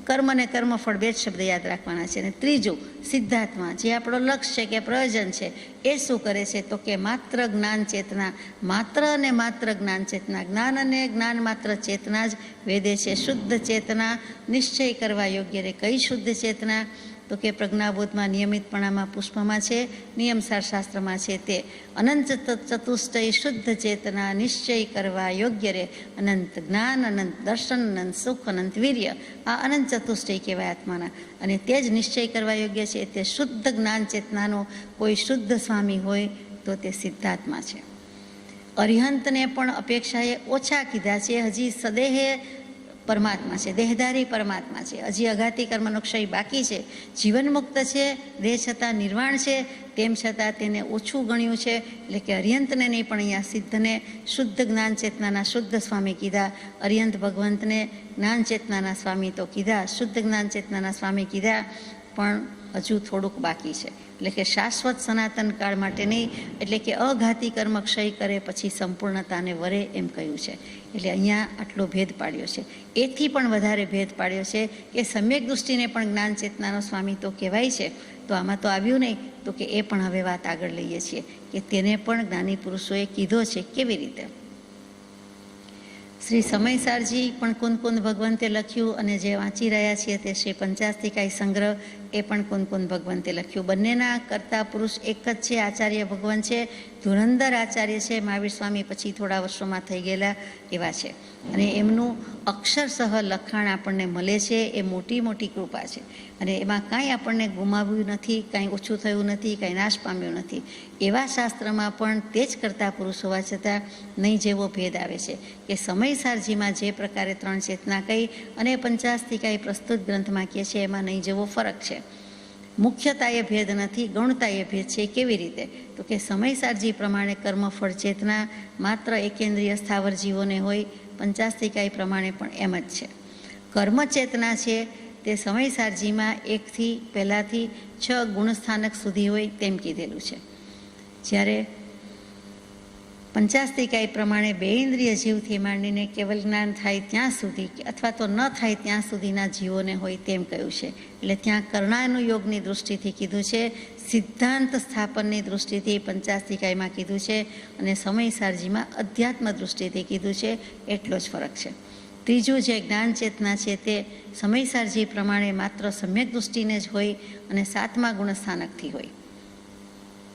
કર્મ અને કર્મફળ બે જ શબ્દ યાદ રાખવાના છે. અને ત્રીજું સિદ્ધાર્થમાં જે આપણો લક્ષ્ય છે કે પ્રયોજન છે, એ શું કરે છે? તો કે માત્ર જ્ઞાન ચેતના, માત્ર અને માત્ર જ્ઞાન ચેતના, જ્ઞાન અને જ્ઞાન માત્ર ચેતના જ વેદે છે. શુદ્ધ ચેતના નિશ્ચય કરવા યોગ્ય રે. કઈ શુદ્ધ ચેતના? તો કે પ્રજ્ઞાબોધમાં નિયમિતપણામાં પુષ્પમાં છે, નિયમસાર શાસ્ત્રમાં છે તે અનંત ચતુષ્ટય શુદ્ધ ચેતના નિશ્ચય કરવા યોગ્ય રે. અનંત જ્ઞાન, અનંત દર્શન, અનંત સુખ, અનંત વીર્ય, આ અનંત ચતુષ્ટય કહેવાય આત્માના. અને તે જ નિશ્ચય કરવા યોગ્ય છે. તે શુદ્ધ જ્ઞાન ચેતનાનો કોઈ શુદ્ધ સ્વામી હોય તો તે સિદ્ધાત્મા છે. અરિહંતને પણ અપેક્ષાએ ઓછા કીધા છે. હજી સદેહે પરમાત્મા છે, દેહધારી પરમાત્મા છે. હજી અઘાતી કર્મનો ક્ષય બાકી છે. જીવન મુક્ત છે, દેહ છતાં નિર્વાણ છે, તેમ છતાં તેને ઓછું ગણ્યું છે. એટલે કે અરિહંતને નહીં પણ અહીંયા સિદ્ધને શુદ્ધ જ્ઞાન ચેતનાના શુદ્ધ સ્વામી કીધા. અરિહંત ભગવંતને જ્ઞાન ચેતનાના સ્વામી તો કીધા, શુદ્ધ જ્ઞાન ચેતનાના સ્વામી કીધા, પણ હજુ થોડુંક બાકી છે. એટલે કે શાશ્વત સનાતન કાળ માટે નહીં, એટલે કે અઘાતી કર્મ ક્ષય કરે પછી સંપૂર્ણતાને વરે એમ કહ્યું છે. એટલે અહીંયા આટલો ભેદ પાડ્યો છે. એથી પણ વધારે ભેદ પાડ્યો છે કે સમ્યક દૃષ્ટિને પણ જ્ઞાન ચેતનાનો સ્વામી તો કહેવાય છે. તો આમાં તો આવ્યું નહીં, તો કે એ પણ હવે વાત આગળ લઈએ છીએ કે તેને પણ જ્ઞાની પુરુષોએ કીધો છે. કેવી રીતે? શ્રી સમયસારજી પણ કુંદ ભગવંતે લખ્યું, અને જે વાંચી રહ્યા છીએ તે શ્રી પંચાસ્તિકાય સંગ્રહ, એ પણ કુંદ ભગવંતે લખ્યું. બંનેના કરતા પુરુષ એક જ છે, આચાર્ય ભગવાન છે, ધુરંધર આચાર્ય છે. મહાવીર સ્વામી પછી થોડા વર્ષોમાં થઈ ગયેલા એવા છે. અને એમનું અક્ષરસહ લખાણ આપણને મળે છે, એ મોટી મોટી કૃપા છે. અને એમાં કાંઈ આપણને ગુમાવ્યું નથી, કાંઈ ઓછું થયું નથી, કાંઈ નાશ પામ્યું નથી. એવા શાસ્ત્રમાં પણ તે જ કરતા પુરુષ હોવા છતાં નહીં જેવો ભેદ આવે છે કે સમયસારજીમાં જે પ્રકારે ત્રણ ચેતના કહી અને પંચાસ્તિકાએ પ્રસ્તુત ગ્રંથમાં કહે છે, એમાં નહીં જેવો ફરક છે. મુખ્યતાએ ભેદ નથી, ગૌણતાએ ભેદ છે. કેવી રીતે? તો કે સમયસારજી પ્રમાણે કર્મફળ ચેતના માત્ર એકેન્દ્રિય સ્થાવર જીવોને હોય, પંચાસ્તિકાય પ્રમાણે પણ એમ જ છે. કર્મ ચેતના છે તે સમયસારજીમાં 1થી પહેલાંથી 6 ગુણસ્થાનક સુધી હોય તેમ કીધેલું છે. જ્યારે પંચાસ્તિકાય પ્રમાણે 2 ઇન્દ્રિય જીવથી માંડીને કેવલ જ્ઞાન થાય ત્યાં સુધી અથવા તો ન થાય ત્યાં સુધીના જીવોને હોય તેમ કહ્યું છે. એટલે ત્યાં કર્ણાનુયોગની દૃષ્ટિથી કીધું છે, સિદ્ધાંત સ્થાપનની દૃષ્ટિથી પંચાસ્તિકાયમાં કીધું છે, અને સમયસારજીમાં અધ્યાત્મ દૃષ્ટિથી કીધું છે. એટલો જ ફરક છે. ત્રીજું જે જ્ઞાન ચેતના છે તે સમયસારજી પ્રમાણે માત્ર સમ્યક દૃષ્ટિને જ હોય અને 7મા ગુણસ્થાનકથી હોય.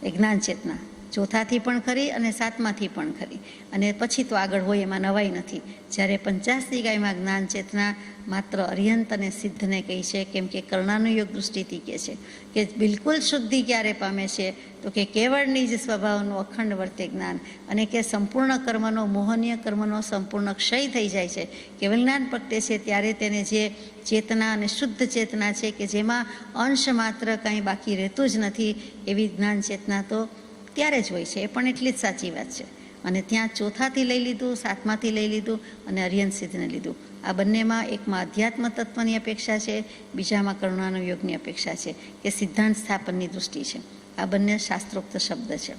એ જ્ઞાન ચેતના ચોથાથી પણ ખરી અને 7માથી પણ ખરી, અને પછી તો આગળ હોય, એમાં નવાઈ નથી. જ્યારે પંચાસ્તિકાયમાં જ્ઞાન ચેતના માત્ર અરિહંત અને સિદ્ધને કહી છે, કેમ કે કર્ણાનુયોગ દૃષ્ટિથી કહે છે કે બિલકુલ શુદ્ધિ ક્યારે પામે છે? તો કે કેવળ નિજ સ્વભાવનું અખંડ વર્તે જ્ઞાન, અને કે સંપૂર્ણ કર્મનો, મોહનીય કર્મનો સંપૂર્ણ ક્ષય થઈ જાય છે. કેવલ જ્ઞાન પ્રગટે છે ત્યારે તેને જે ચેતના અને શુદ્ધ ચેતના છે કે જેમાં અંશ માત્ર કાંઈ બાકી રહેતું જ નથી, એવી જ્ઞાન ચેતના તો ત્યારે જ હોય છે. એ પણ એટલી જ સાચી વાત છે. અને ત્યાં ચોથાથી લઈ લીધું, 7માથી લઈ લીધું અને અરિહંત સિદ્ધને લીધું. આ બંનેમાં એકમાં અધ્યાત્મ તત્વની અપેક્ષા છે, બીજામાં કરુણાનુયોગની અપેક્ષા છે કે સિદ્ધાંત સ્થાપનની દૃષ્ટિ છે. આ બંને શાસ્ત્રોક્ત શબ્દ છે.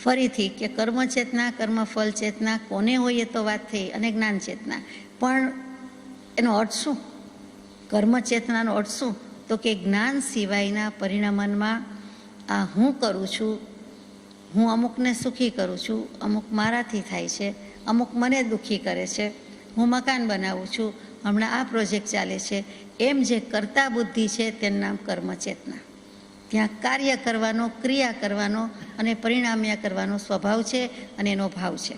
ફરીથી કે કર્મ ચેતના, કર્મફળ ચેતના કોને હોય એ તો વાત થઈ, અને જ્ઞાન ચેતના. પણ એનો અર્થ શું? કર્મ ચેતનાનો અર્થ શું? તો કે જ્ઞાન સિવાયના પરિણમનમાં આ હું કરું છું, હું અમુકને સુખી કરું છું, અમુક મારાથી થાય છે, અમુક મને દુઃખી કરે છે, હું મકાન બનાવું છું, હમણાં આ પ્રોજેક્ટ ચાલે છે, એમ જે કરતા બુદ્ધિ છે તેનું નામ કર્મ ચેતના. ત્યાં કાર્ય કરવાનો, ક્રિયા કરવાનો અને પરિણામ્યા કરવાનો સ્વભાવ છે અને એનો ભાવ છે.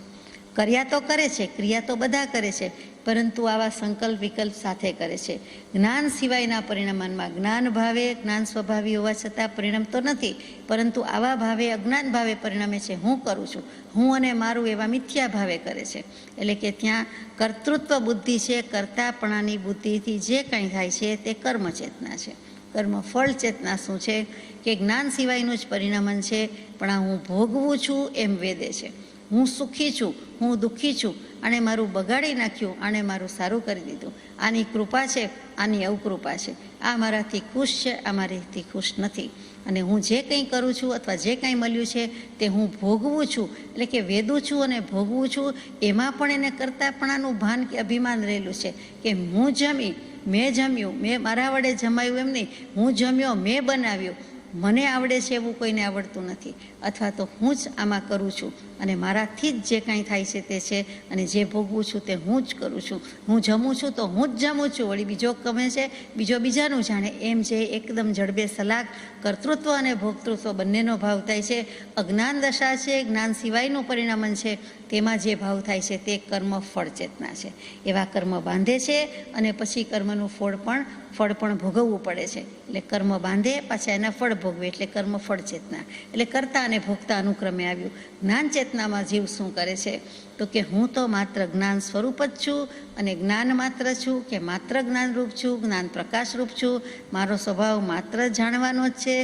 કર્યા તો કરે છે, ક્રિયા તો બધા કરે છે, પરંતુ આવા સંકલ્પ વિકલ્પ સાથે કરે છે. જ્ઞાન સિવાયના પરિણામમાં જ્ઞાન ભાવે, જ્ઞાન સ્વભાવી હોવા છતાં પરિણમતો નથી, પરંતુ આવા ભાવે અજ્ઞાન ભાવે પરિણમે છે. હું કરું છું, હું અને મારું એવા મિથ્યા ભાવે કરે છે. એટલે કે ત્યાં કર્તૃત્વ બુદ્ધિ છે. કર્તાપણાની બુદ્ધિથી જે કંઈ થાય છે તે કર્મ ચેતના છે. કર્મ ફળ ચેતના શું છે કે જ્ઞાન સિવાયનું જ પરિણામન છે, પણ આ હું ભોગવું છું એમ વેદે છે. હું સુખી છું, હું દુઃખી છું, આણે મારું બગાડી નાખ્યું, આણે મારું સારું કરી દીધું, આની કૃપા છે, આની અવકૃપા છે, આ મારાથી ખુશ છે, આ મારાથી ખુશ નથી. અને હું જે કંઈ કરું છું અથવા જે કંઈ મળ્યું છે તે હું ભોગવું છું, એટલે કે વેદું છું અને ભોગવું છું. એમાં પણ એને કરતાપણાનું ભાન કે અભિમાન રહેલું છે કે હું જમી, મેં જમ્યું, મેં મારા વડે જમાયું એમ નહીં, હું જમ્યો, મેં બનાવ્યું, મને આવડે છે એવું કોઈને આવડતું નથી, અથવા તો હું જ આમાં કરું છું અને મારાથી જ જે કાંઈ થાય છે તે છે અને જે ભોગવું છું તે હું જ કરું છું. હું જમું છું તો હું જ જમું છું, વળી બીજો ગમે છે, બીજો બીજાનું જાણે, એમ જે એકદમ જડબે સલાક કર્તૃત્વ અને ભોક્તૃત્વ બંનેનો ભાવ થાય છે. અજ્ઞાન દશા છે, જ્ઞાન સિવાયનું પરિણામન છે, તેમાં જે ભાવ થાય છે તે કર્મ ફળ ચેતના છે. એવા કર્મ બાંધે છે અને પછી કર્મનું ફળ પણ ભોગવવું પડે છે. એટલે કર્મ બાંધે, પાછા એના ફળ ભોગવે, એટલે કર્મ ફળ ચેતના. એટલે કરતા અને ભોગતા અનુક્રમે આવ્યું. જ્ઞાન ચેતનામાં જીવ શું કરે છે તો કે હું તો માત્ર જ્ઞાન સ્વરૂપ જ છું અને જ્ઞાન માત્ર છું, કે માત્ર જ્ઞાનરૂપ છું, જ્ઞાન પ્રકાશરૂપ છું. મારો સ્વભાવ માત્ર જાણવાનો જ છે,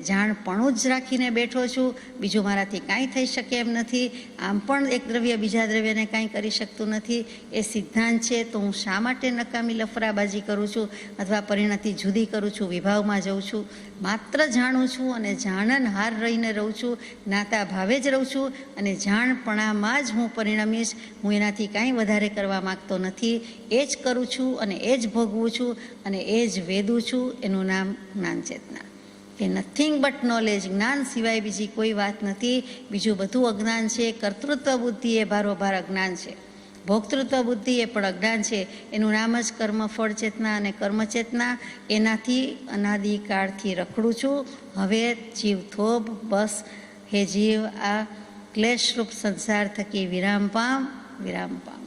જાણપણું જ રાખીને બેઠો છું, બીજું મારાથી કાંઈ થઈ શકે એમ નથી. આમ પણ એક દ્રવ્ય બીજા દ્રવ્યને કાંઈ કરી શકતું નથી, એ સિદ્ધાંત છે. તો હું શા માટે નકામી લફરાબાજી કરું છું અથવા પરિણતિ જુદી કરું છું, વિભાવમાં જઉં છું? માત્ર જાણું છું અને જાણનહાર રહીને રહું છું, જ્ઞાતા ભાવે જ રહું છું અને જાણપણામાં જ હું પરિણમીશ. હું એનાથી કાંઈ વધારે કરવા માગતો નથી. એ જ કરું છું અને એ જ ભોગવું છું અને એ જ વેદું છું. એનું નામ જ્ઞાન ચેતના. કે નથિંગ બટ નોલેજ. જ્ઞાન સિવાય બીજી કોઈ વાત નથી, બીજું બધું અજ્ઞાન છે. કર્તૃત્વ બુદ્ધિ એ ભારોભાર અજ્ઞાન છે, ભોક્તૃત્વ બુદ્ધિ એ પણ અજ્ઞાન છે. એનું નામ જ કર્મ ફળ ચેતના અને કર્મચેતના. એનાથી અનાદિકાળથી રખડું છું. હવે જીવ થોભ બસ, હે જીવ, આ ક્લેશરૂપ સંસાર થકી વિરામ પામ, વિરામ પામ.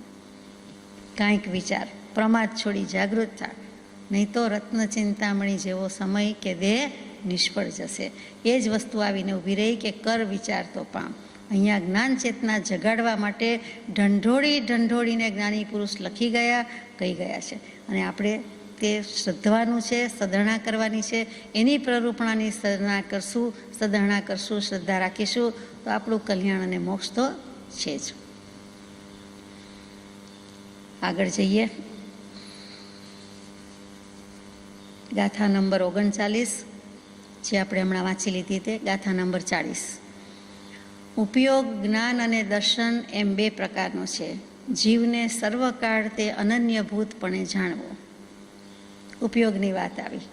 કાંઈક વિચાર, પ્રમાદ છોડી જાગૃત થા, નહીં તો રત્ન ચિંતામણી જેવો સમય કે દેહ નિષ્ફળ જશે. એ જ વસ્તુ આવીને ઊભી રહી કે કર વિચાર તો પામ. અહીંયા જ્ઞાન ચેતના જગાડવા માટે ઢંઢોળીને જ્ઞાની પુરુષ લખી ગયા, કહી ગયા છે. અને આપણે તે શ્રદ્ધવાનું છે, સદરણા કરવાની છે. એની પ્રરૂપણાની સદરણા કરશું, શ્રદ્ધા રાખીશું તો આપણું કલ્યાણ અને મોક્ષ તો છે જ. આગળ જઈએ. ગાથા નંબર 39 જે આપણે હમણાં વાંચી લીધી તે ગાથા નંબર 40. ઉપયોગ જ્ઞાન અને દર્શન એમ બે પ્રકારનો છે. જીવને સર્વકાળ તે અનન્યભૂતપણે જાણવો. ઉપયોગની વાત આવી,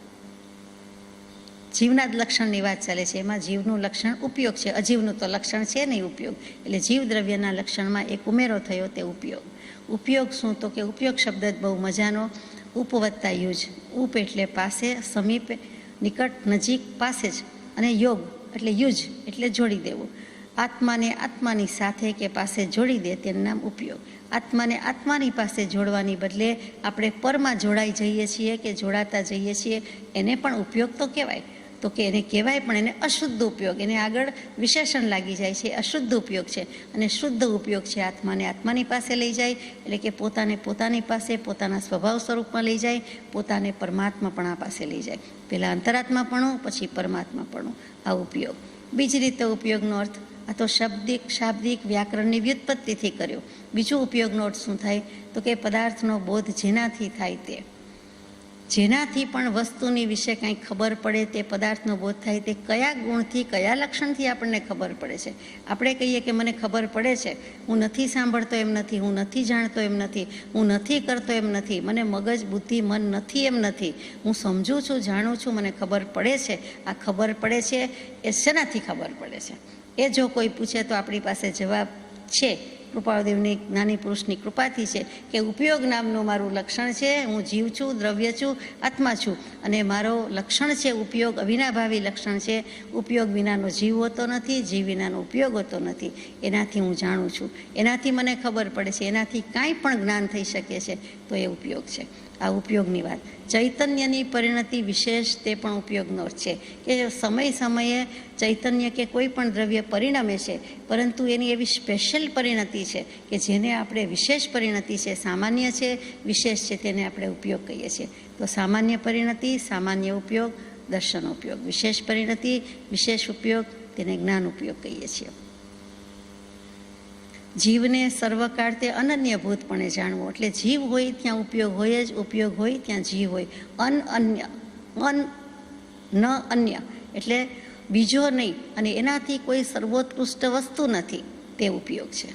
જીવના જ લક્ષણની વાત ચાલે છે. એમાં જીવનું લક્ષણ ઉપયોગ છે, અજીવનું તો લક્ષણ છે નહીં ઉપયોગ. એટલે જીવ દ્રવ્યના લક્ષણમાં એક ઉમેરો થયો, તે ઉપયોગ. ઉપયોગ શું તો કે ઉપયોગ શબ્દ જ બહુ મજાનો. ઉપવત્તા યુજ. ઉપ એટલે પાસે, સમીપ, નિકટ, નજીક, પાસે જ. અને યોગ એટલે યુજ એટલે જોડી દેવું. આત્માને આત્માની સાથે કે પાસે જોડી દે તેનું નામ ઉપયોગ. આત્માને આત્માની પાસે જોડવાની બદલે આપણે પરમાં જોડાઈ જઈએ છીએ કે જોડાતા જઈએ છીએ, એને પણ ઉપયોગ તો કહેવાય. તો કે એને કહેવાય, પણ એને અશુદ્ધ ઉપયોગ, એને આગળ વિશેષણ લાગી જાય છે, અશુદ્ધ ઉપયોગ છે. અને શુદ્ધ ઉપયોગ છે આત્માને આત્માની પાસે લઈ જાય, એટલે કે પોતાને પોતાની પાસે, પોતાના સ્વભાવ સ્વરૂપમાં લઈ જાય, પોતાને પરમાત્માપણા પાસે લઈ જાય. પહેલાં અંતરાત્માપણું, પછી પરમાત્માપણું, આ ઉપયોગ. બીજી રીતે ઉપયોગનો અર્થ આ તો શાબ્દિક વ્યાકરણની વ્યુત્પત્તિથી કર્યો. બીજો ઉપયોગનો અર્થ શું થાય તો કે પદાર્થનો બોધ જેનાથી થાય તે, જેનાથી પણ વસ્તુની વિશે કંઈ ખબર પડે, તે પદાર્થનો બોધ થાય. તે કયા ગુણથી, કયા લક્ષણથી આપણને ખબર પડે છે. આપણે કહીએ કે મને ખબર પડે છે, હું નથી સાંભળતો એમ નથી, હું નથી જાણતો એમ નથી, હું નથી કરતો એમ નથી, મને મગજ, બુદ્ધિ, મન નથી એમ નથી, હું સમજું છું, જાણું છું, મને ખબર પડે છે. આ ખબર પડે છે એ શેનાથી ખબર પડે છે? એ જો કોઈ પૂછે તો આપણી પાસે જવાબ છે કૃપાળદેવની જ્ઞાની પુરુષની કૃપાથી છે કે ઉપયોગ નામનું મારું લક્ષણ છે. હું જીવ છું, દ્રવ્ય છું, આત્મા છું અને મારો લક્ષણ છે ઉપયોગ, અવિનાભાવી લક્ષણ છે. ઉપયોગ વિનાનો જીવ હોતો નથી, જીવ વિનાનો ઉપયોગ હોતો નથી. એનાથી હું જાણું છું, એનાથી મને ખબર પડે છે, એનાથી કાંઈ પણ જ્ઞાન થઈ શકે છે, તો એ ઉપયોગ છે. આ ઉપયોગની વાત. ચૈતન્યની પરિણતિ વિશેષ, તે પણ ઉપયોગનો છે કે સમય સમયે ચૈતન્ય કે કોઈ પણ દ્રવ્ય પરિણમે છે, પરંતુ એની એવી સ્પેશિયલ પરિણતિ છે કે જેને આપણે વિશેષ પરિણતિ છે, સામાન્ય છે, વિશેષ છે, તેને આપણે ઉપયોગ કહીએ છીએ. તો સામાન્ય પરિણતિ, સામાન્ય ઉપયોગ, દર્શન ઉપયોગ. વિશેષ પરિણતિ, વિશેષ ઉપયોગ, તેને જ્ઞાન ઉપયોગ કહીએ છીએ. જીવને સર્વકાળ તે અનન્યભૂતપણે જાણવું, એટલે જીવ હોય ત્યાં ઉપયોગ હોય જ, ઉપયોગ હોય ત્યાં જીવ હોય. ન અન્ય એટલે બીજો નહીં, અને એનાથી કોઈ સર્વોત્કૃષ્ટ વસ્તુ નથી, તે ઉપયોગ છે.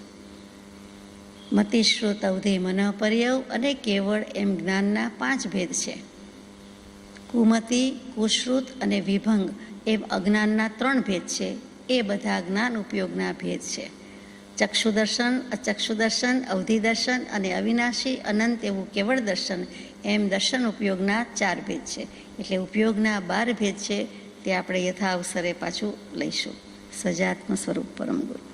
મતિશ્રુત અવધિ મન પર્યવ અને કેવળ એમ જ્ઞાનના 5 ભેદ છે. કુમતિ, કુશ્રુત અને વિભંગ એમ અજ્ઞાનના 3 ભેદ છે. એ બધા જ્ઞાન ઉપયોગના ભેદ છે. ચક્ષુદર્શન, અચક્ષુદર્શન, અવધિ દર્શન અને અવિનાશી અનંત એવું કેવળ દર્શન એમ દર્શન ઉપયોગના 4 ભેદ છે. એટલે ઉપયોગના 12 ભેદ છે. તે આપણે યથા અવસરે પાછું લઈશું. સજાત્મ સ્વરૂપ પરમ ગુરુ.